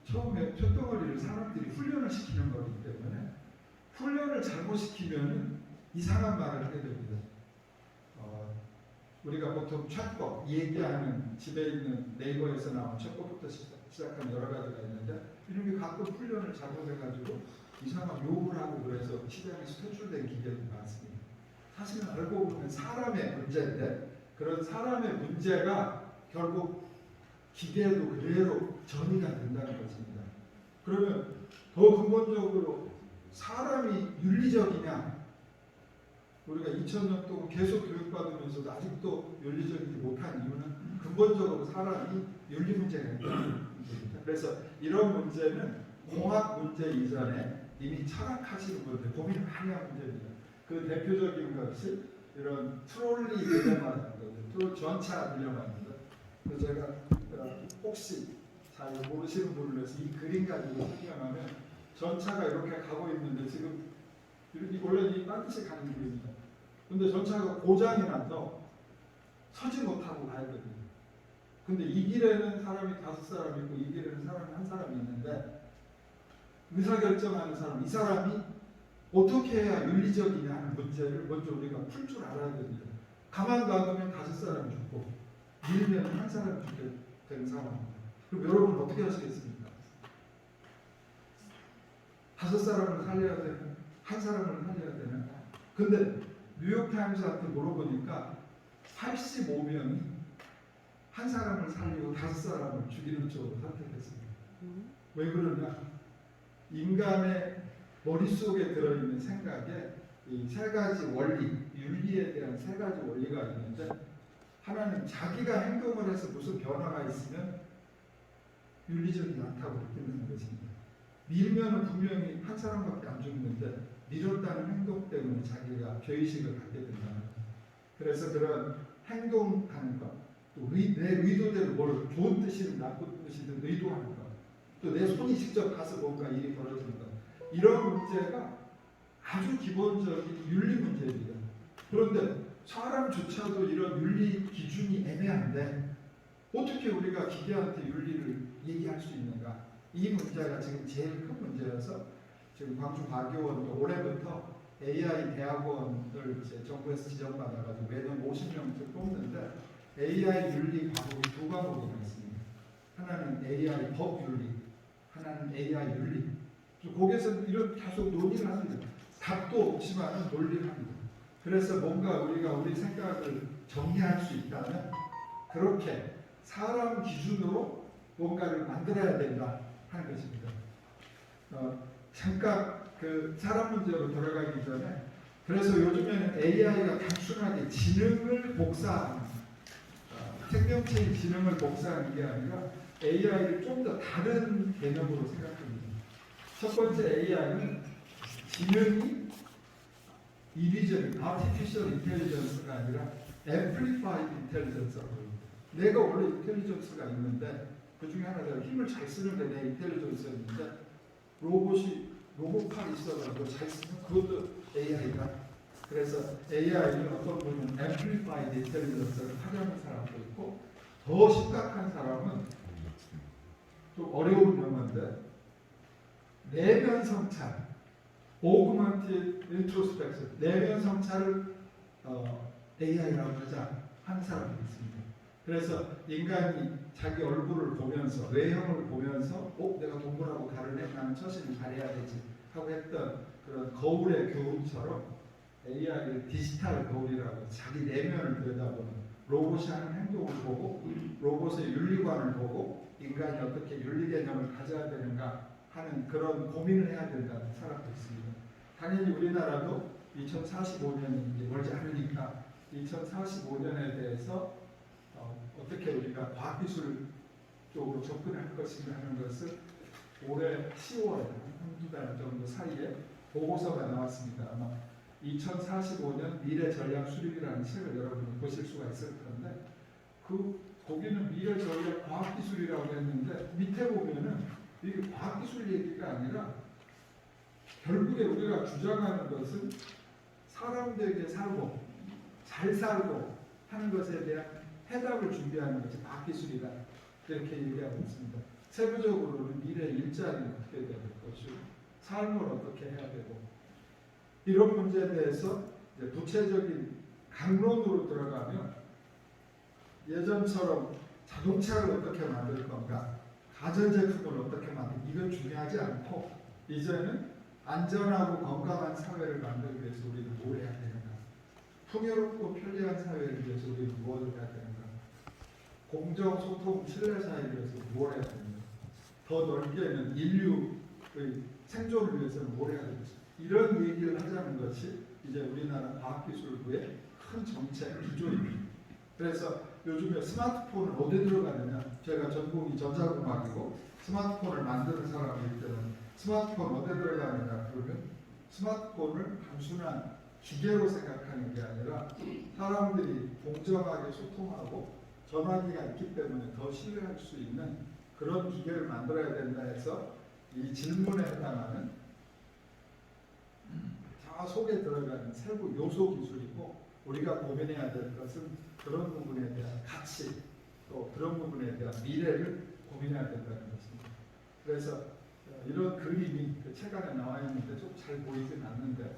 처음에 첫덩어리를 사람들이 훈련을 시키는 거기 때문에 훈련을 잘못시키면 이상한 말을 하게 됩니다. 우리가 보통 챗봇, 얘기하는 집에 있는 네이버에서 나온 챗봇부터 시작한 여러 가지가 있는데, 이런 게 가끔 훈련을 잘못해가지고 이상한 욕을 하고 그래서 시장에서 퇴출된 기계도 많습니다. 사실은 알고 보면 사람의 문제인데, 그런 사람의 문제가 결국 기계에도 그대로 전이가 된다는 것입니다. 그러면 더 근본적으로 사람이 윤리적이냐? 우리가 2000년 동안 계속 교육받으면서도 아직도 윤리적이지 못한 이유는 근본적으로 사람이 윤리 문제가 있다는 문제입니다. 그래서 이런 문제는 공학 문제 이전에 이미 철학하시는 분들 고민을 많이 한 문제입니다. 그 대표적인 것이 이런 트롤리 딜레마라는 거죠. 전차 딜레마입니다. 그래서 제가 혹시 잘 모르시는 분을 위해서 이 그림 가지고 설명하면, 전차가 이렇게 가고 있는데 지금 원래 이 반드시 가는 길입니다. 근데 전차가 고장이 나서 서지 못하고 가야 됩니다. 근데 이 길에는 사람이 5사람 있고 이 길에는 사람이 1사람이 있는데, 의사결정하는 사람, 이 사람이 어떻게 해야 윤리적이냐 하는 문제를 먼저 우리가 풀 줄 알아야 됩니다. 가만 놔두면 5사람이 죽고 밀면 1사람이 죽게 되는 상황입니다. 그럼 여러분 어떻게 하시겠습니까? 5사람을 살려야 되나? 1사람을 살려야 되나? 근데 뉴욕타임스한테 물어보니까 85명이 1사람을 살리고 5사람을 죽이는 쪽으로 선택했습니다. 왜 그러냐? 인간의 머릿속에 들어있는 생각에 이 3가지 원리, 윤리에 대한 3가지 원리가 있는데, 하나는 자기가 행동을 해서 무슨 변화가 있으면 윤리적이지 않다고 느끼는 것입니다. 밀면은 분명히 1사람밖에 안 죽는데 밀었다는 행동 때문에 자기가 죄의식을 갖게 된다는 거예요. 그래서 그런 행동하는 것, 또 내 의도대로 뭘 좋은 뜻이든 나쁜 뜻이든 의도하는 것, 또 내 손이 직접 가서 뭔가 일이 벌어지는 것, 이런 문제가 아주 기본적인 윤리 문제입니다. 그런데 사람조차도 이런 윤리 기준이 애매한데 어떻게 우리가 기계한테 윤리를 얘기할 수 있는가? 이 문제가 지금 제일 큰 문제여서 지금 광주과교원도 올해부터 AI 대학원을 이제 정부에서 지정받아가지고 매년 50명씩 뽑는데, AI 윤리 과목이 2과목이 있습니다. 하나는 AI 법윤리, 하나는 AI 윤리. 거기에서 이런 계속 논의를 합니다. 답도 없지만 논의를 합니다. 그래서 뭔가 우리가 우리 생각을 정리할 수 있다면 그렇게 사람 기준으로 뭔가를 만들어야 된다 하는 것입니다. 잠깐 그 사람 문제로 들어가기 전에, 그래서 요즘에는 AI가 단순하게 지능을 복사하는, 생명체의 지능을 복사하는 게 아니라 AI를 좀 더 다른 개념으로 생각합니다. 첫 번째 AI는 지능이 이리저리 Artificial Intelligence가 아니라 Amplified Intelligence라고 합니다. 내가 원래 인텔리전스가 있는데 그 중에 하나가 힘을 잘 쓰는 게 내 인텔리전스였는데, 로봇팔이 있어가지고 잘 쓰면 그것도 AI다. 그래서 AI는 어떤 분은 Amplified Intelligence를 하려는 사람도 있고, 더 심각한 사람은 좀 어려운 용어인데 내면 성찰, Augmented Introspection, 내면 성찰을 AI라고 하는 사람이 있습니다. 그래서 인간이 자기 얼굴을 보면서, 외형을 보면서 내가 동물하고 다르네, 나는 처신을 잘해야 되지 하고 했던 그런 거울의 교훈처럼 AI를 디지털 도울이라고 자기 내면을 들여다보는 로봇이 하는 행동을 보고 로봇의 윤리관을 보고 인간이 어떻게 윤리 개념을 가져야 되는가 하는 그런 고민을 해야 된다는 생각도 있습니다. 당연히 우리나라도 2045년이 이제 멀지 않으니까 2045년에 대해서 어떻게 우리가 과학기술 쪽으로 접근할 것인가 하는 것을 올해 10월 한두 달 정도 사이에 보고서가 나왔습니다. 아마 2045년 미래 전략 수립이라는 책을 여러분이 보실 수가 있을 텐데 거기는 미래 전략 과학기술이라고 했는데 밑에 보면은 이게 과학기술 얘기가 아니라 결국에 우리가 주장하는 것은 사람들에게 살고 잘 살고 하는 것에 대한 해답을 준비하는 것이 과학기술이다 이렇게 얘기하고 있습니다. 세부적으로는 미래 일자리는 어떻게 돼야 될 것이고 삶을 어떻게 해야 되고 이런 문제에 대해서 이제 구체적인 강론으로 들어가면 예전처럼 자동차를 어떻게 만들 건가 가전제품을 어떻게 만들 이건 중요하지 않고 이제는 안전하고 건강한 사회를 만들기 위해서 우리는 뭘 해야 되는가 풍요롭고 편리한 사회를 위해서 우리는 뭘 해야 되는가 공정, 소통, 신뢰 사회를 위해서 뭘 해야 되는가 더 넓게는 인류의 생존을 위해서는 뭘 해야 되는가 이런 얘기를 하자는 것이 이제 우리나라 과학기술부의 큰 정책 기조입니다. 그래서 요즘에 스마트폰은 어디 들어가느냐 제가 전공이 전자공학이고 스마트폰을 만드는 사람이기 때문에 스마트폰 어디 들어가느냐 그러면 스마트폰을 단순한 기계로 생각하는 게 아니라 사람들이 공정하게 소통하고 전화기가 있기 때문에 더 신뢰할 수 있는 그런 기계를 만들어야 된다 해서 이 질문에 해당하는 저 속에 들어가는 세부 요소 기술이고 우리가 고민해야 될 것은 그런 부분에 대한 가치 또 그런 부분에 대한 미래를 고민해야 된다는 것입니다. 그래서 이런 그림이 그 책 안에 나와 있는데 좀 잘 보이진 않는데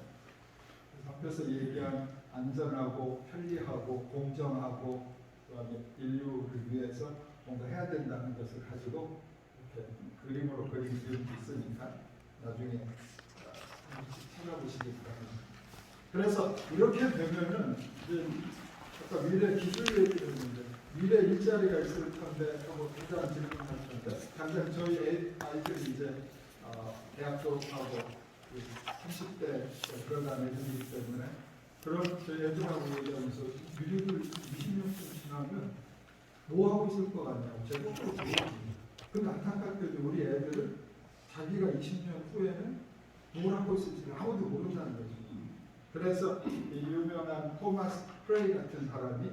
앞에서 얘기한 안전하고 편리하고 공정하고 그다음에 인류를 위해서 뭔가 해야 된다는 것을 가지고 이렇게 그림으로 그린 그림이 있으니까 나중에 찾아보시기 바랍니다. 그래서 이렇게 되면은 이제 아까 미래 기술 얘기를 했는데 미래 일자리가 있을 텐데 하고 당장 질문할 텐데 당장 저희 아이들이 이제 대학 졸업하고 30대 들어간 애들이기 때문에 그런 저희 애들하고 얘기하면서 미래를 20년쯤 지나면 뭐 하고 있을 것 같냐고 제가 꼭 물어봅니다. 근데 안타깝게도 우리 애들은 자기가 20년 후에는 뭘 하고 있을지 아무도 모른다는 거죠. 그래서 이 유명한 토마스 프레이 같은 사람이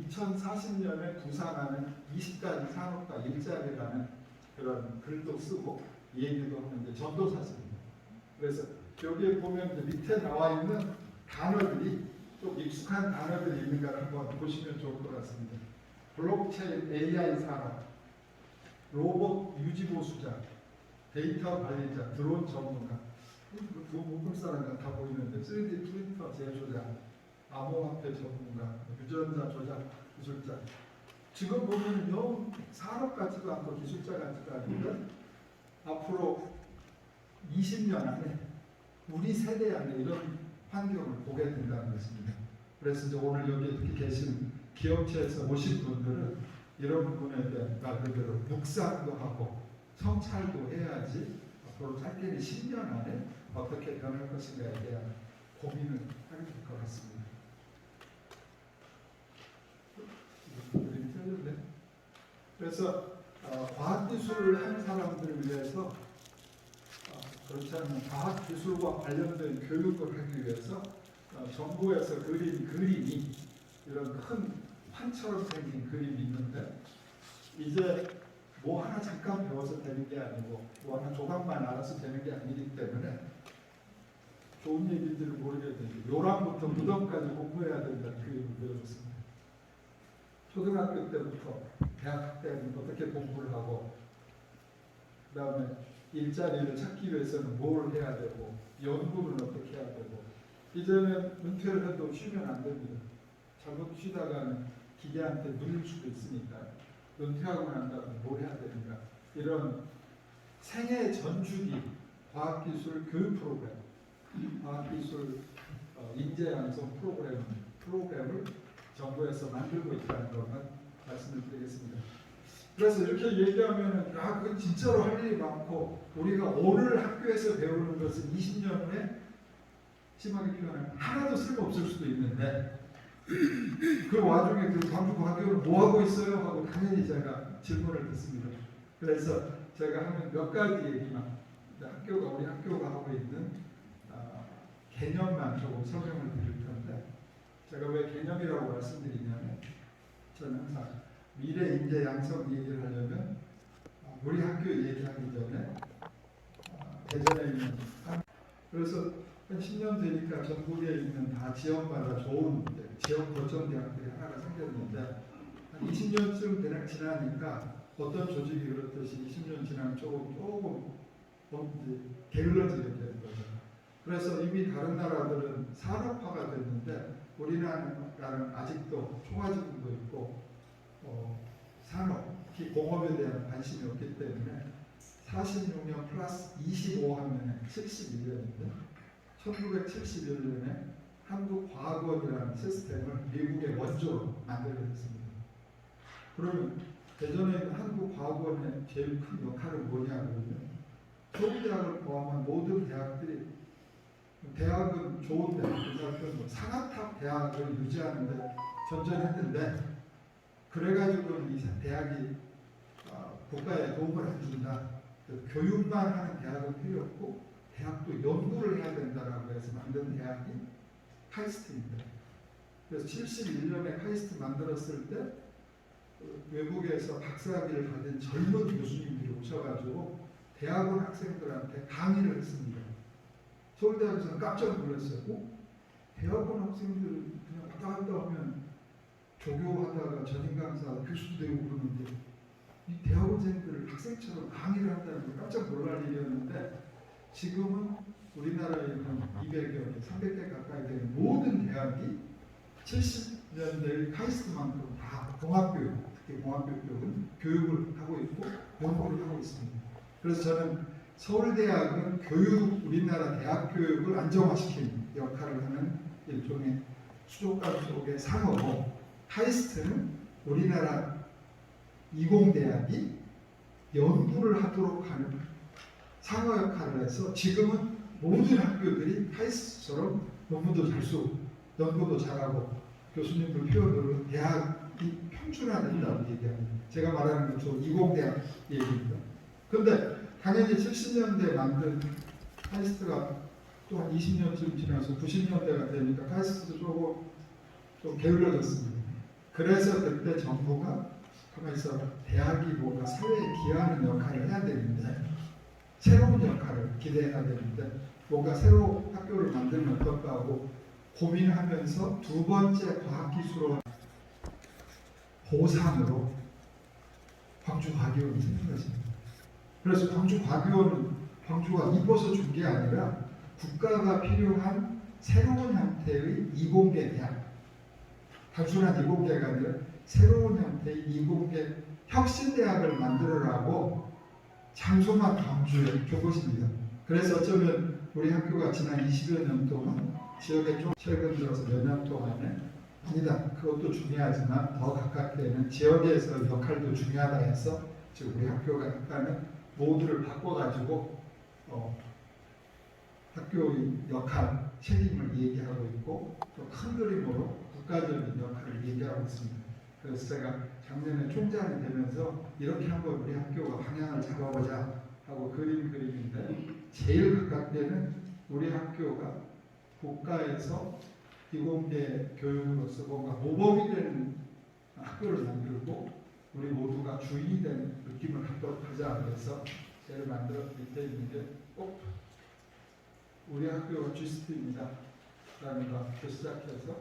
2040년에 구상하는 20가지 산업과 일자리라는 그런 글도 쓰고 얘기도 하는데 전도사입니다. 그래서 여기에 보면 밑에 나와 있는 단어들이 좀 익숙한 단어들이 있는가 한번 보시면 좋을 것 같습니다. 블록체인 AI 산업, 로봇 유지보수자, 데이터 관리자, 드론 전문가. 모금 사람 같아 보이는데 3D 프린터 제조자, 암호화폐 전문가, 유전자 조작 기술자. 지금 보면 영 산업 같지도 않고 기술자 같지도 않은데 앞으로 20년 안에 우리 세대 안에 이런 환경을 보게 된다는 것입니다. 그래서 이제 오늘 여기 이렇게 계신 기업체에서 오신 분들은 이런 부분에 대한 말 그대로 묵상도 하고 성찰도 해야지 앞으로 짧게는 10년 안에 어떻게 변할 것인가에 대한 고민을 하게 될 것 같습니다. 그래서 과학기술을 하는 사람들을 위해서 그렇지 않은 과학기술과 관련된 교육을 하기 위해서 정부에서 그린 그림이 이런 큰 판처럼 생긴 그림이 있는데 이제 뭐 하나 잠깐 배워서 되는 게 아니고 뭐 하나 조각만 알아서 되는 게 아니기 때문에 좋은 얘기인지를 모르겠는데 요람부터 무덤까지 공부해야 된다는 교육을 배워줬습니다. 초등학교 때부터 대학 때는 어떻게 공부를 하고 그 다음에 일자리를 찾기 위해서는 뭘 해야 되고 연구는 어떻게 해야 되고 이제는 은퇴를 해도 쉬면 안 됩니다. 잘못 쉬다가는 기계한테 물릴 수도 있으니까 은퇴하고 난 다음에 뭘 해야 되는가 이런 생애 전주기 과학기술 교육 프로그램 과학기술 인재 양성 프로그램을 정부에서 만들고 있다는 것만 말씀을 드리겠습니다. 그래서 이렇게 얘기하면은 그건 진짜로 할 일이 많고 우리가 오늘 학교에서 배우는 것은 20년 후에 심하게 표현하면 하나도 쓸모없을 수도 있는데 그 와중에 그 광주과학교는 뭐 하고 있어요? 하고 당연히 제가 질문을 듣습니다. 그래서 제가 하는 몇 가지 얘기만 우리 학교가 하고 있는 개념만 조금 설명을 드릴 텐데 제가 왜 개념이라고 말씀드리냐면 저는 항상 미래 인재 양성 얘기를 하려면 우리 학교 얘기하기 전에 대전에 있는 그래서 한 10년 되니까 전국에 있는 다 지역마다 좋은 지역 거점 대학들이 하나가 생겼는데 한 20년쯤 지나니까 어떤 조직이 그렇듯이 20년 지나면 조금 게을러지게 되는 거죠. 그래서 이미 다른 나라들은 산업화가 됐는데 우리나라는 아직도 초과지구도 있고 산업, 특히 공업에 대한 관심이 없기 때문에 46년 플러스 25 하면 71년인데 1971년에 한국과학원이라는 시스템을 미국의 원조로 만들게 됐습니다. 그러면 대전에 있는 한국과학원의 제일 큰 역할은 뭐냐면 서울대학을 포함한 모든 대학들이 대학은 좋은 대학은 상하탑 대학을 유지하는데 전전했는데 그래가지고는 이 대학이 국가에 도움을 안 준다. 교육만 하는 대학은 필요 없고 대학도 연구를 해야 된다라고 해서 만든 대학이 카이스트입니다. 그래서 71년에 카이스트 만들었을 때 외국에서 박사학위를 가진 젊은 교수님들이 오셔가지고 대학원 학생들한테 강의를 했습니다. 서울대학에서는 깜짝 놀랐어요. 대학원 학생들은 그냥 왔다 갔다 하면 조교하다가 전임 강사 교수도 되고 그러는데 이 대학원생들을 학생처럼 강의를 한다는 게 깜짝 놀랄 일이었는데 지금은 우리나라에 있는 200여 개, 300개 가까이 되는 모든 대학이 70년대 카이스트만큼 다 공학교육, 특히 공학교 쪽은 교육을 하고 있고 연구를 하고 있습니다. 그래서 저는 서울대학은 우리나라 대학 교육을 안정화시키는 역할을 하는 일종의 수족관 속의 상어고 카이스트는 우리나라 이공대학이 연구를 하도록 하는 상어 역할을 해서 지금은 모든 학교들이 카이스트처럼 논문도 잘 쓰고 연구도 잘하고 교수님들 표현으로 대학이 평준화된다고 얘기합니다. 제가 말하는 것처럼 이공대학 얘기입니다. 그런데 당연히 70년대 만든 카이스트가 또 한 20년쯤 지나서 90년대가 되니까 카이스트도 좀 게을러졌습니다. 그래서 그때 정부가 가만히 있어 대학이 뭔가 사회에 기여하는 역할을 해야 되는데 새로운 역할을 기대해야 되는데 뭔가 새로 학교를 만들면 어떨까 하고 고민하면서 두 번째 과학기술원 보상으로 광주과기원이 생긴 것입니다. 그래서 광주과기원은 광주가 이뻐서 준 게 아니라 국가가 필요한 새로운 형태의 이공계 대학, 단순한 이공계가 아니라 새로운 형태의 이공계 혁신대학을 만들어라고 장소만 광주에 준 것입니다. 그래서 어쩌면 우리 학교가 지난 20여 년 동안 지역에 좀 최근 들어서 몇 년 동안에 아니다, 그것도 중요하지만 더 가깝게는 지역에서 역할도 중요하다 해서 지금 우리 학교가 약간은 모두를 바꿔가지고 학교의 역할, 책임을 얘기하고 있고 또 큰 그림으로 국가적인 역할을 얘기하고 있습니다. 그래서 제가 작년에 총장이 되면서 이렇게 한번 우리 학교가 방향을 잡아보자 하고 그린 그림인데 제일 가깝게는 우리 학교가 국가에서 이공계 교육으로서 뭔가 모범이 되는 학교를 만들고 우리 모두가 주인이 되는 느낌을 갖도록 하자 그래서 제를 만들어 밑에 있는 게 꼭 우리 학교가 G스트입니다 라는 것부터 시작해서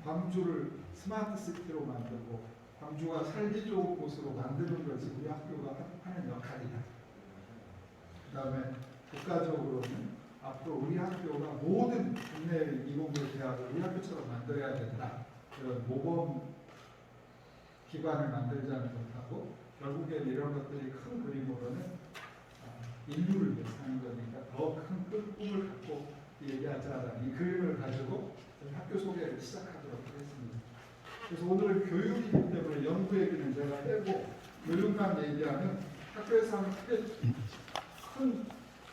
광주를 스마트 시티로 만들고 광주가 살기 좋은 곳으로 만드는 것이 우리 학교가 하는 역할이다. 그 다음에 국가적으로는 앞으로 우리 학교가 모든 국내의 이공계 대학을 우리 학교처럼 만들어야 된다. 그런 모범 기관을 만들자는 것하고 결국에 이런 것들이 큰 그림으로는 인류를 위해서 하는 거니까 더 큰 꿈을 갖고 얘기하자라는 이 그림을 가지고 학교 소개를 시작하도록 하겠습니다. 그래서 오늘은 교육이기 때문에 연구 얘기는 제가 빼고 교육만 얘기하면 학교에서 하는 크게 큰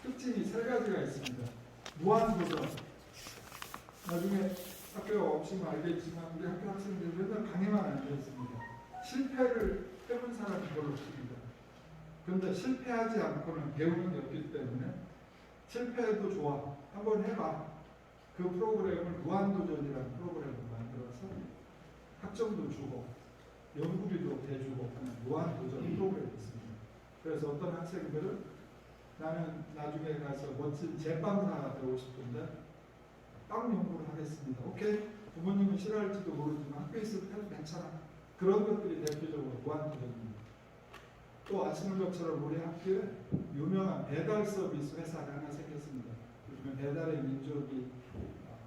특징이 세 가지가 있습니다. 무한도전. 나중에 학교가 없으면 알겠지만 우리 학교 학생들이 맨날 강의만 앉아 있습니다. 실패를 해본 사람이 별로 없습니다. 그런데 실패하지 않고는 배우는 게 없기 때문에 실패해도 좋아. 한번 해봐. 그 프로그램을 무한도전이라는 프로그램을 만들어서 학점도 주고 연구비도 대주고 하는 무한도전 프로그램이 있습니다. 그래서 어떤 학생들은 나는 나중에 가서 멋진 제빵사가 되고 싶은데 빵 연구를 하겠습니다. 오케이. 부모님은 싫어할지도 모르지만 학교에 있을 때 괜찮아. 그런 것들이 대표적으로 무한도전입니다. 또 아시는 것처럼 우리 학교에 유명한 배달 서비스 회사가 하나 생겼습니다. 요즘에 배달의 민족이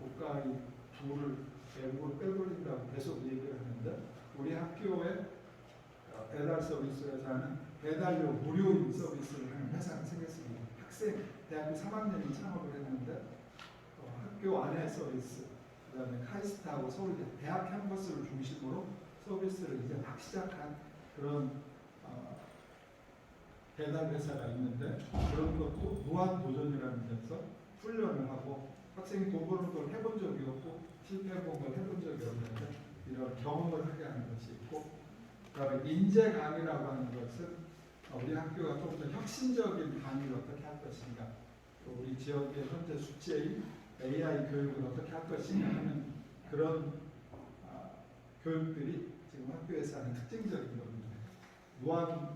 국가의 부를 외국으로 빼돌린다고 계속 얘기를 하는데 우리 학교에 배달 서비스 회사는 배달료 무료인 서비스를 하는 회사가 생겼습니다. 학생 대학교 3학년이 창업을 했는데 학교 안에 서비스, 그다음에 카이스트하고 서울대 대학 캠퍼스를 중심으로 서비스를 이제 막 시작한 그런 배달 회사가 있는데 그런 것도 무한 도전이라는 데서 훈련을 하고 학생이 돈 버는 걸 해본 적이 없고 실패해본 걸 해본 적이 없는데 이런 경험을 하게 하는 것이 있고 그다음에 인재 강의라고 하는 것은 우리 학교가 좀 더 혁신적인 강의를 어떻게 할 것인가 또 우리 지역의 현재 숙제인 AI 교육을 어떻게 할 것인가 하는 그런 교육들이 지금 학교에서 하는 특징적인 겁니다. 무한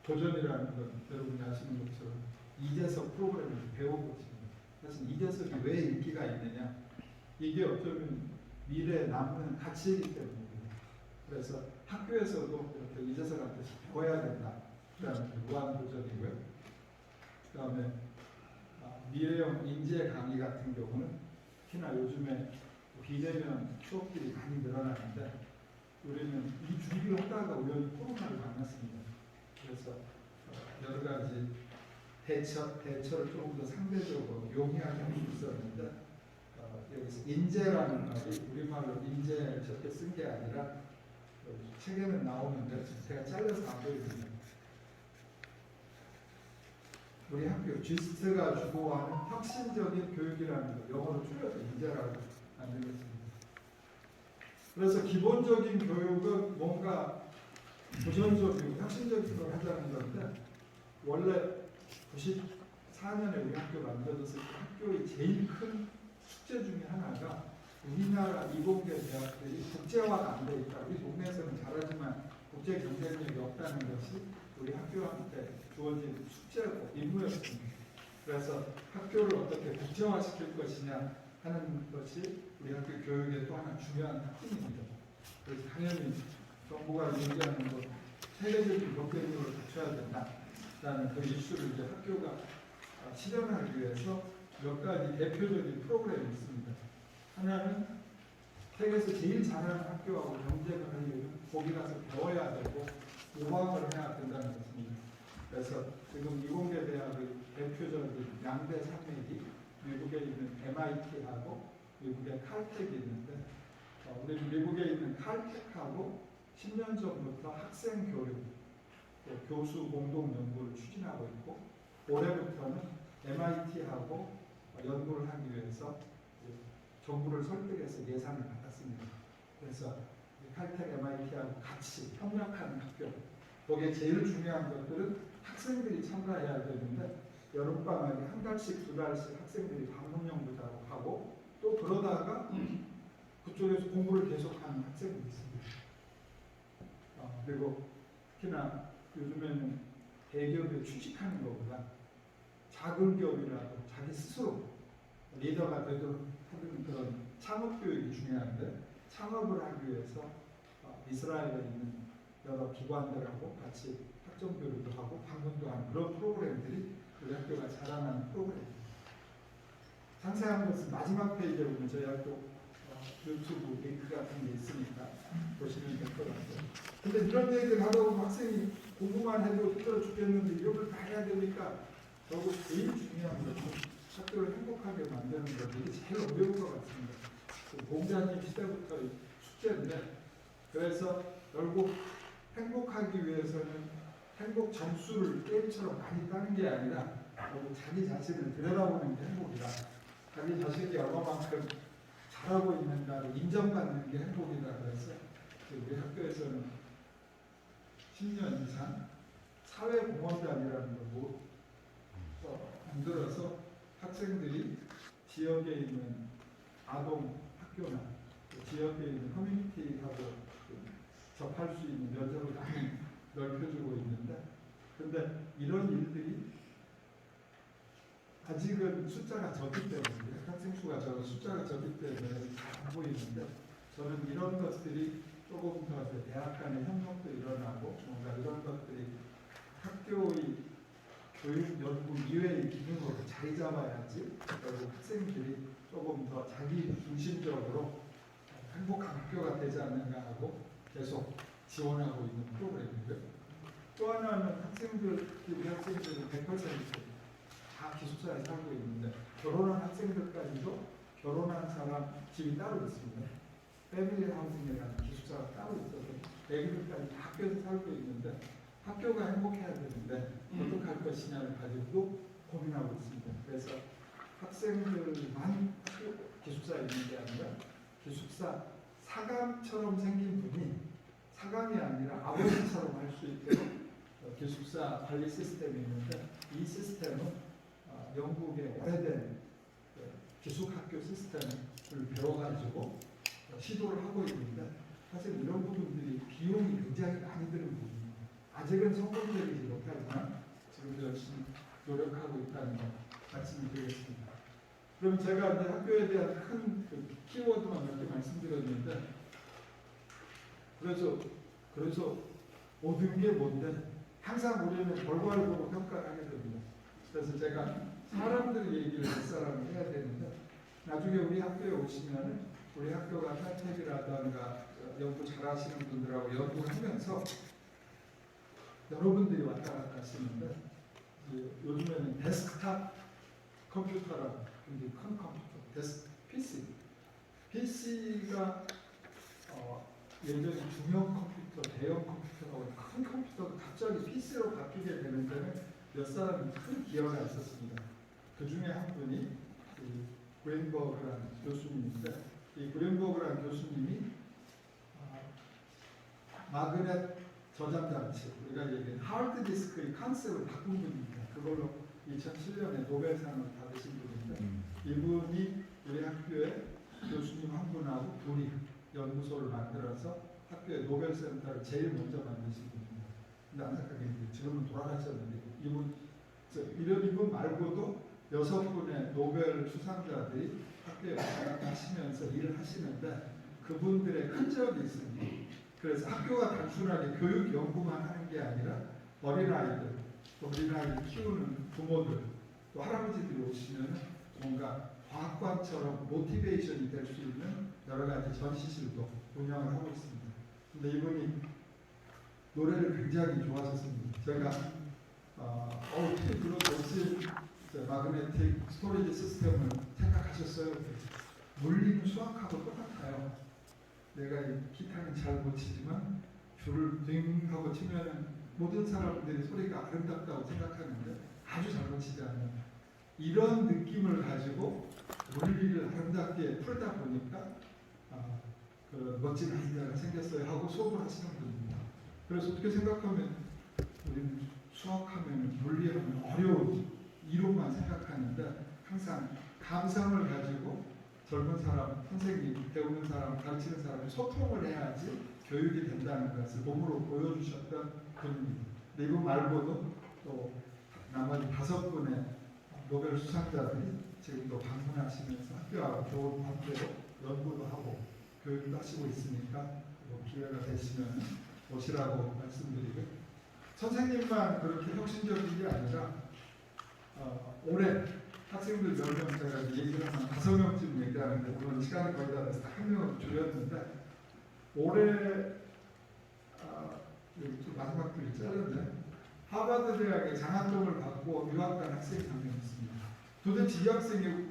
도전이라는 건 여러분이 아시는 것처럼 이재석 프로그램을 배우고 있습니다. 사실 이재석이 왜 인기가 있느냐? 이게 어쩌면 미래에 남는 가치이기 때문입니다. 그래서 학교에서도 이렇게 이재석한테 배워야 된다. 그다음에 무한 도전이고요. 그다음에 미래형 인재 강의 같은 경우는 특히나 요즘에 비대면 수업들이 많이 늘어나는데 우리는 이 준비를 하다가 우연히 코로나를 만났습니다. 그래서 여러 가지 대처를 조금 더 상대적으로 용이하게 할 수 있었는데 여기서 인재라는 말이 우리말로 인재 저렇게 쓴 게 아니라 책에는 나오는데 제가 잘라서 안 보여드립니다. 우리 학교 GST가 주고하는 혁신적인 교육이라는 거 영어로 줄여서 인재라고 만들었습니다. 그래서 기본적인 교육은 뭔가 도전적이고 혁신적인 걸 하자는 건데 원래 94년에 우리 학교 만들어졌을 때 학교의 제일 큰 숙제 중에 하나가 우리나라 이공계 대학들이 국제화가 안 돼 있다. 우리 동네에서는 잘하지만 국제 경쟁력이 없다는 것이 우리 학교한테 주어진 숙제고 임무였습니다. 그래서 학교를 어떻게 국제화시킬 것이냐 하는 것이 우리 학교 교육의 또 하나 중요한 특징입니다. 그래서 당연히 정부가 얘기하는 것 세계적인 경쟁력을 갖춰야 된다라는 그 이슈를 이제 학교가 실현하기 위해서 몇 가지 대표적인 프로그램이 있습니다. 하나는 세계에서 제일 잘하는 학교하고 경쟁을 하려면 거기 가서 배워야 되고 모방을 해야 된다는 것입니다. 그래서 지금 이공계 대학의 대표적인 양대 산맥이 미국에 있는 MIT하고 미국의 칼텍이 있는데 우리는 미국에 있는 칼텍하고 10년 전부터 학생 교육, 교수 공동 연구를 추진하고 있고 올해부터는 MIT하고 연구를 하기 위해서 정부를 설득해서 예산을 받았습니다. 그래서 칼텍 MIT하고 같이 협력하는 학교. 거기에 제일 중요한 것들은 학생들이 참가해야 되는데 여름방학에 한 달씩 두 달씩 학생들이 방문 연구 작업하고 또 그러다가 그쪽에서 공부를 계속하는 학생들이 있습니다. 그리고 특히나 요즘에는 대기업에 취직하는 것보다 작은 기업이라도 자기 스스로 리더가 되도록 하는 그런 창업 교육이 중요한데 창업을 하기 위해서 이스라엘에 있는 여러 기관들하고 같이 학점 교육도 하고 방문도 하는 그런 프로그램들이 우리 학교가 자랑하는 프로그램입니다. 상세한 것은 마지막 페이지에 보면 저희 학교 유튜브 링크 같은 게 있으니까 보시면 될 것 같아요. 근데 이런 얘기를 하다 보면 학생이 공부만 해도 힘들어 죽겠는데 이걸 다 해야 되니까 결국 제일 중요한 것은 학교를 행복하게 만드는 것, 이게 제일 어려운 것 같습니다. 공자님 시대부터 숙제인데, 그래서 결국 행복하기 위해서는 행복 점수를 게임처럼 많이 따는 게 아니라 자기 자신을 들여다보는 게 행복이다. 자기 자신이 얼마만큼 잘하고 있는가를 인정받는 게 행복이다. 그래서 우리 학교에서는 10년 이상 사회공헌단이라는 걸 만들어서 학생들이 지역에 있는 아동 학교나 지역에 있는 커뮤니티하고 접할 수 있는 면접을 많이 넓혀주고 있는데, 근데 이런 일들이 아직은 숫자가 적기 때문에, 학생 수가 적어 숫자가 적기 때문에 잘 안 보이는데, 저는 이런 것들이 조금 더 대학 간의 협력도 일어나고 뭔가 이런 것들이 학교의 교육 연구 이외의 기능으로 자리 잡아야지 결국 학생들이 조금 더 자기 중심적으로 행복한 학교가 되지 않는가 하고 계속 지원하고 있는 프로그램이고요. 또 하나는 학생들, 우리 학생들은 100%다 기숙사에 살고 있는데, 결혼한 학생들까지도 결혼한 사람 집이 따로 있습니다. 패밀리 하우징이라는 기숙사가 따로 있어서 애기들까지 학교에서 살고 있는데, 학교가 행복해야 되는데 어떻게 할 것이냐를 가지고 고민하고 있습니다. 그래서 학생들만 기숙사에 있는 게 아니라 기숙사 사감처럼 생긴 분이 사감이 아니라 아버지처럼 할 수 있도록 기숙사 관리 시스템이 있는데, 이 시스템은 영국의 오래된 기숙학교 시스템을 배워가지고 시도를 하고 있는데, 사실 이런 부분들이 비용이 굉장히 많이 드는 부분입니다. 아직은 성공적이지 못하지만 지금 열심히 노력하고 있다는 거 말씀을 드리겠습니다. 그럼 제가 이제 학교에 대한 큰 키워드만 몇 개 말씀드렸는데, 그래서 모든 게 뭔데 항상 우리는 결과적으로 평가를 하게 됩니다. 그래서 제가 사람들 얘기를 몇 사람을 해야 되는데, 나중에 우리 학교에 오시면 우리 학교가 탈퇴비라든가 연구 잘하시는 분들하고 연구를 하면서 여러분들이 왔다 갔다 하시는데, 요즘에는 데스크탑 컴퓨터라고 굉장히 큰 컴퓨터, PC가 예전에 중형 컴퓨터, 대형 컴퓨터라고 큰 컴퓨터가 갑자기 PC로 바뀌게 되는 데는 몇 사람이 큰 기여가 있었습니다. 그 중에 한 분이 그린버그라는 교수님인데, 이 그린버그라는 교수님이 마그넷 저장장치, 우리가 얘기하는 하드디스크의 컨셉을 바꾼 분입니다. 그걸로 2007년에 노벨상을 받으신 분인데, 이분이 우리 학교에 교수님 한 분하고 둘이 연구소를 만들어서 학교의 노벨센터를 제일 먼저 만드신 분입니다. 근데 안타깝게 지금은 돌아가셨는데, 이분 말고도 6분의 노벨 수상자들이 학교에 왔다 하시면서 일을 하시는데, 그분들의 흔적이 있습니다. 그래서 학교가 단순하게 교육 연구만 하는 게 아니라 어린아이들, 또 어린아이들 키우는 부모들, 또 할아버지들이 오시면 뭔가 과학관처럼 모티베이션이 될 수 있는 여러 가지 전시실도 운영을 하고 있습니다. 근데 이분이 노래를 굉장히 좋아하셨습니다. 제가 어떻게 그런 멋진 마그네틱 스토리지 시스템을 생각하셨어요? 물리는 수학하고 똑같아요. 내가 이 기타는 잘 못 치지만 줄을 딩 하고 치면 모든 사람들이 소리가 아름답다고 생각하는데 아주 잘 못 치지 않아요. 이런 느낌을 가지고 물리를 아름답게 풀다 보니까 그 멋진 아이디어가 생겼어요 하고 수업을 하시는 분입니다. 그래서 어떻게 생각하면 우리는 수학하면 물리하면 어려운 이론만 생각하는데, 항상 감상을 가지고 젊은 사람, 선생님, 배우는 사람, 가르치는 사람이 소통을 해야지 교육이 된다는 것을 몸으로 보여주셨던 분입니다. 근데 이분 말고도 또 나머지 5분의 노벨 수상자들이 지금도 방문하시면서 학교하고 좋은 관계로 연구도 하고 교육도 하시고 있으니까 기회가 되시면 오시라고 말씀드리고, 선생님만 그렇게 혁신적인 게 아니라 올해 학생들 몇 명 제가 얘기를 하면 5명쯤 얘기하는데, 물론 시간이 거의 다 돼서 1명을 줄였는데, 올해 여기 마지막 글이 짧은데 하버드 대학에 장학금을 받고 유학 간 학생이 한 명 있습니다. 도대체 이 학생이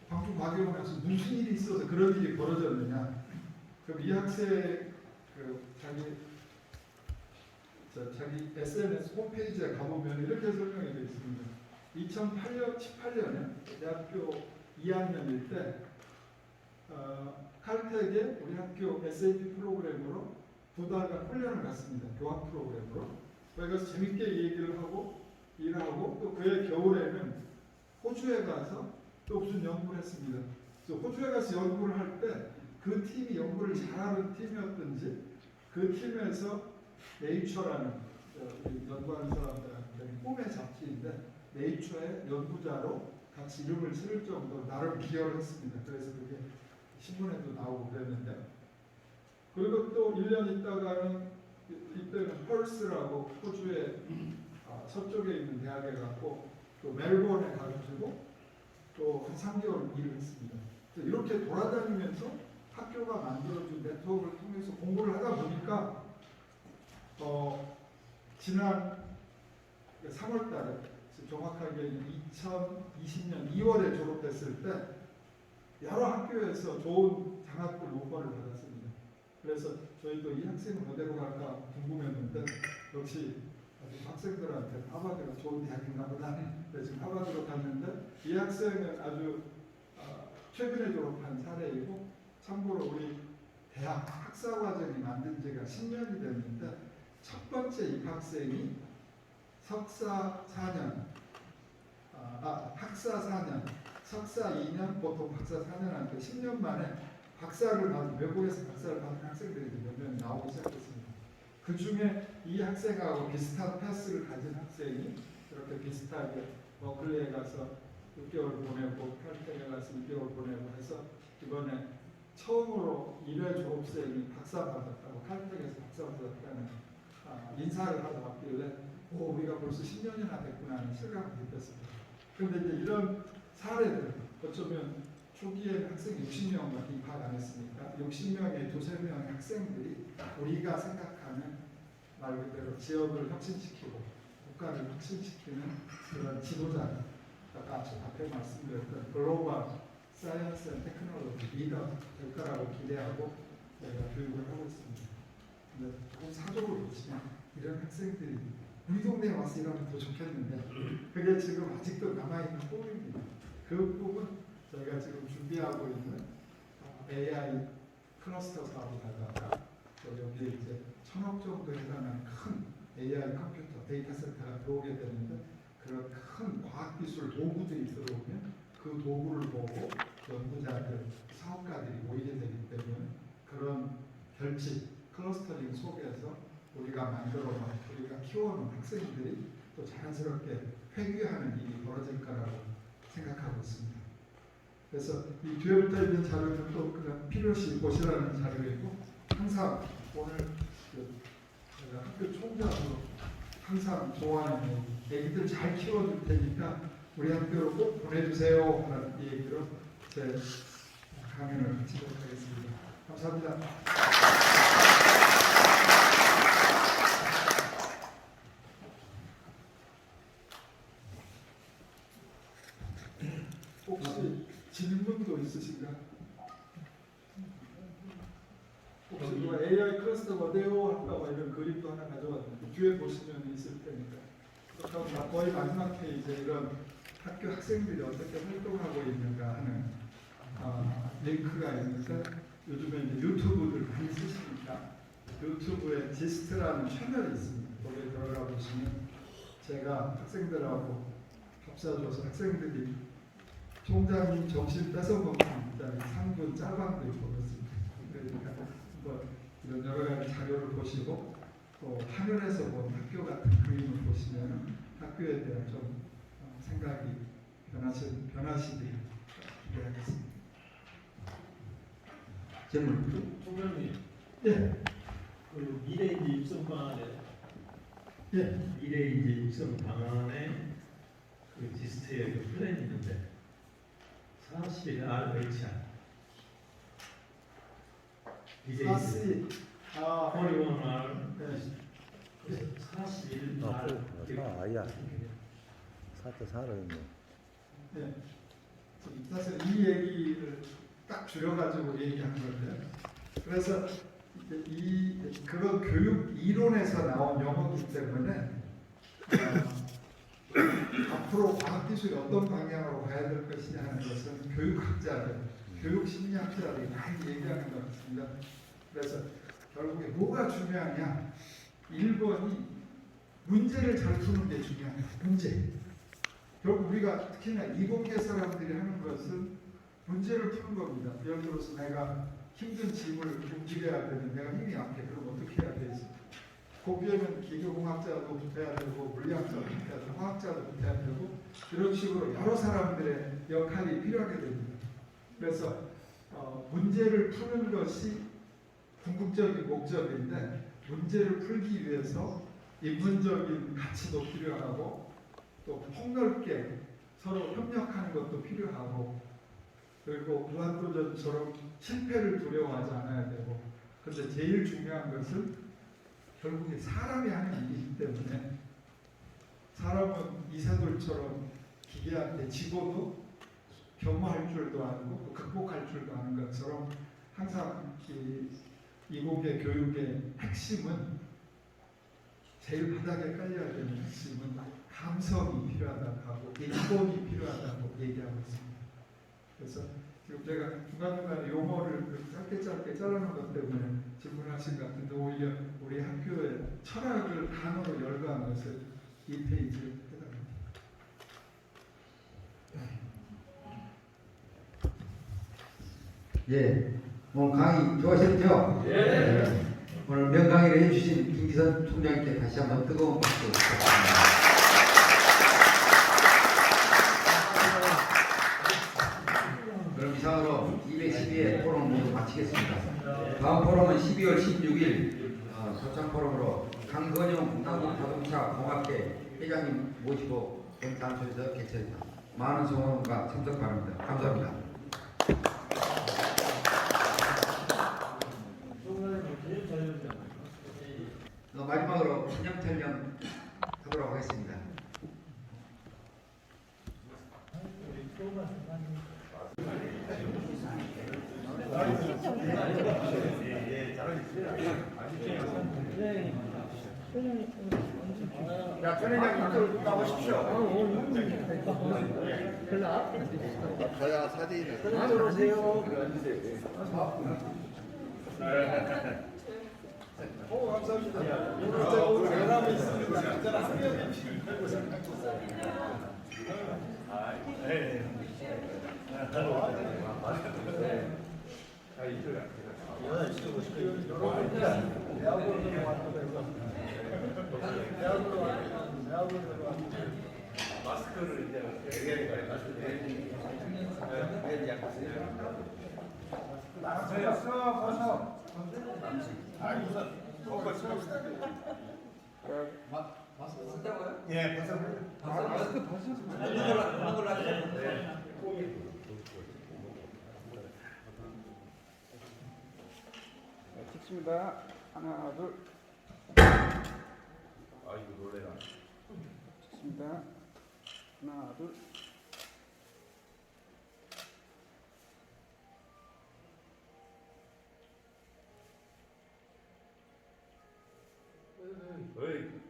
광주과교원에서 무슨 일이 있어서 그런 일이 벌어졌느냐? 그럼 이 학생 자기 SNS 홈페이지에 가보면 이렇게 설명이 되어 있습니다. 2018년에 대학교 2학년일 때 칼텍에 우리 학교 SAT 프로그램으로 2달간 훈련을 갔습니다. 교환 프로그램으로. 거기 가서 재밌게 얘기를 하고 일하고 또 그해 겨울에는 호주에 가서 또 무슨 연구를 했습니다. 그래서 호주에 가서 연구를 할 때 그 팀이 연구를 잘하는 팀이었든지 그 팀에서 네이처라는 연구하는 사람들한테 꿈의 잡지인데 네이처의 연구자로 같이 이름을 쓸 정도로 나름 기여를 했습니다. 그래서 그게 신문에도 나오고 그랬는데 그리고 또 1년 있다가는 이때는 펄스라고 호주의 서쪽에 있는 대학에 갔고 또 멜번에 가가지고 또 한 3개월 일을 했습니다. 이렇게 돌아다니면서 학교가 만들어준 네트워크를 통해서 공부를 하다 보니까 지난 3월 달에 정확하게 2020년 2월에 졸업했을 때 여러 학교에서 좋은 장학금 오퍼를 받았습니다. 그래서 저희도 이 학생은 어디로 갈까 궁금했는데 역시 학생들한테 하버드가 좋은 대학인가 보다. 지금 하버드로 갔는데 이 학생은 아주 최근에 졸업한 사례이고 참고로 우리 대학 학사과정이 만든 지가 10년이 됐는데 첫 번째 입학생이 석사 4년, 학사 4년, 석사 2년, 보통 박사 4년한테 10년 만에 박사를 받은 외국에서 박사를 받은 학생들이 몇 명 나오기 시작했습니다. 그 중에 이 학생하고 비슷한 패스를 가진 학생이 이렇게 비슷하게 버클리에 가서 6개월 보내고 칼텍에 가서 6개월 보내고 해서 이번에 처음으로 1회 졸업생이 박사 받았다고 칼텍에서 박사 받았다는 인사를 하러 왔길래 우리가 벌써 10년이나 됐구나 하는 실감을 느꼈습니다. 그런데 이제 이런 사례들 어쩌면 초기에는 학생이 60명밖에 입학 안 했으니까 60명의 2~3명의 학생들이 우리가 생각하는 말 그대로 지역을 혁신시키고 국가를 혁신시키는 그런 지도자, 아까 앞에 말씀드렸던 글로벌 사이언스 앤 테크놀로지 리더 될 거라고 기대하고 저희가 교육을 하고 있습니다. 근데 조금 사적으로 보시면 이런 학생들이 우리 동네에 와서 일하면 더 좋겠는데 그게 지금 아직도 남아있는 꿈입니다. 그 꿈은 저희가 지금 준비하고 있는 AI 클러스터 사업에다가 여기에 이제 1,000억 정도 해당하는 큰 AI 컴퓨터 데이터 센터가 들어오게 되는데 그런 큰 과학기술 도구들이 들어오면 그 도구를 보고 연구자들, 사업가들이 모이게 되기 때문에 그런 결집, 클러스터링 속에서 우리가 만들어놓은, 우리가 키워놓은 학생들이 또 자연스럽게 회귀하는 일이 벌어질 거라고 생각하고 있습니다. 그래서 이 뒤에 붙어 있는 자료는 또 그냥 필요시 보시라는 자료이고 항상 오늘 제가 학교 총장으로 항상 좋아하는 애기들 잘 키워줄 테니까 우리 학교로 꼭 보내주세요 하는 얘기로 제 강연을 마치도록 하겠습니다. 감사합니다. 혹시 질문도 있으신가? 혹시 누가 AI 클러스터가 어때요? 할까 봐 이런 그림도 하나 가져왔는데 뒤에 보시면 있을 테니까. 그럼 거의 마지막 페이지에 이런 학교 학생들이 어떻게 활동하고 있는가 하는 링크가 있는데 요즘에 이제 유튜브를 많이 쓰시니까 유튜브에 지스트라는 채널이 있습니다. 거기에 들어가 보시면 제가 학생들하고 밥 사줘서 학생들이 총장님 점심 뺏어먹는 3분 짤방도 있고 그렇습니다. 그러니까 한번 이런 여러 가지 자료를 보시고 또 하늘에서 본 학교 같은 그림을 보시면 학교에 대한 좀 생각이 변하시길 기대하겠습니다. 질문. 총장님, 예, 그 미래인재 육성 방안에 예, 미래인재 육성 방안에 그 지스트의 그 플랜이 있는데 41RHR 사시, 41R 네. 41R 아야. 4.4로 했네. 예. 사실 이 얘기를 딱 줄여가지고 얘기한 건데요. 그래서 그런 교육 이론에서 나온 용어이기 때문에 앞으로 과학기술이 어떤 방향으로 가야 될 것이냐 하는 것은 교육학자들, 교육심리학자들이 많이 얘기하는 것 같습니다. 그래서 결국에 뭐가 중요하냐? 1번이 문제를 잘 푸는 게 중요합니다. 문제. 결국 우리가 특히나 이공계 사람들이 하는 것은 문제를 푸는 겁니다. 예를 들어서 내가 힘든 짐을 움직여야 되는데 내가 힘이 약해. 그럼 어떻게 해야 되지? 거기에는 기계공학자도 붙어야 되고 물리학자도 붙어야 되고 화학자도 붙어야 되고 이런 식으로 여러 사람들의 역할이 필요하게 됩니다. 그래서 문제를 푸는 것이 궁극적인 목적인데 문제를 풀기 위해서 인문적인 가치도 필요하고 또 폭넓게 서로 협력하는 것도 필요하고 그리고 무한도전처럼 실패를 두려워하지 않아야 되고 그런데 제일 중요한 것은 결국에 사람이 하는 일이기 때문에 사람은 이세돌처럼 기계한테 지고도 겸허할 줄도 알고 또 극복할 줄도 아는 것처럼 항상 이공계 교육의 핵심은 제일 바닥에 깔려야 되는 핵심은 감성이 필요하다고 하고 인본이 필요하다고 얘기하고 있습니다. 그래서 지금 제가 중간중간에 용어를 짧게 자르는 것 때문에 질문하신 것 같은데 오히려 우리 학교의 철학을 단어로 열거한 것을 이 페이지에 해당합니다. 예, 오늘 강의 좋아하셨죠? 네. 오늘 명강의를 해주신 김기선 총장님께 다시 한번 뜨거운 박수 부탁드립니다. 그럼 이상으로 212회 토론 모두 마치겠습니다. 다음 포럼은 12월 16일 소창 포럼으로 강건영 한국자동차공학회 회장님 모시고 연탄소에서 개최합니다. 많은 성원과 참석 바랍니다. 감사합니다. 마지막으로 기념 촬영 하도록 하겠습니다. 자, 전 회장님 이쪽으로 나오십시오. 가야 사진을. 들어오세요. 예, 벌써 찍습니다. 하나, 둘. 아이고 놀래라. 찍습니다. 하나, 둘.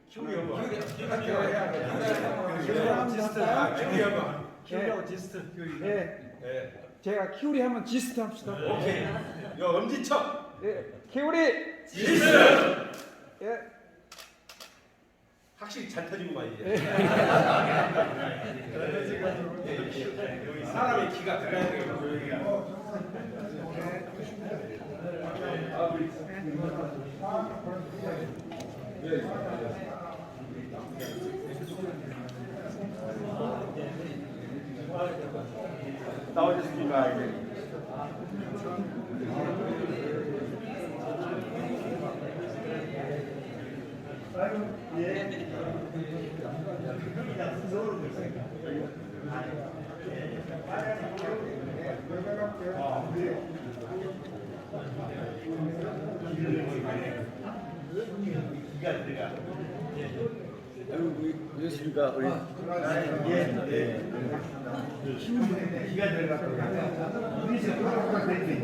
키우리 한번. 키우리하고 디스트. 예. 제가 키우리 하면 지스트 합시다. 오케이. 요 엄지척. 예. 키우리. 지스트. 예. 확실히 잘 터지구만 이제. 여기 사람의 기가 들어야 돼요. 나오셨습니까? 이제. 기가 들어가. 안녕하십니까 우리 기가 들어가서 우리 집 하나만 되지.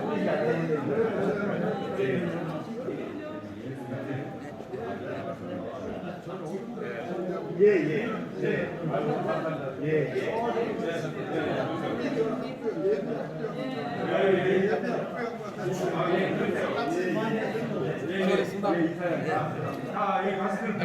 우리가 예예 네. 자, 이 마스크를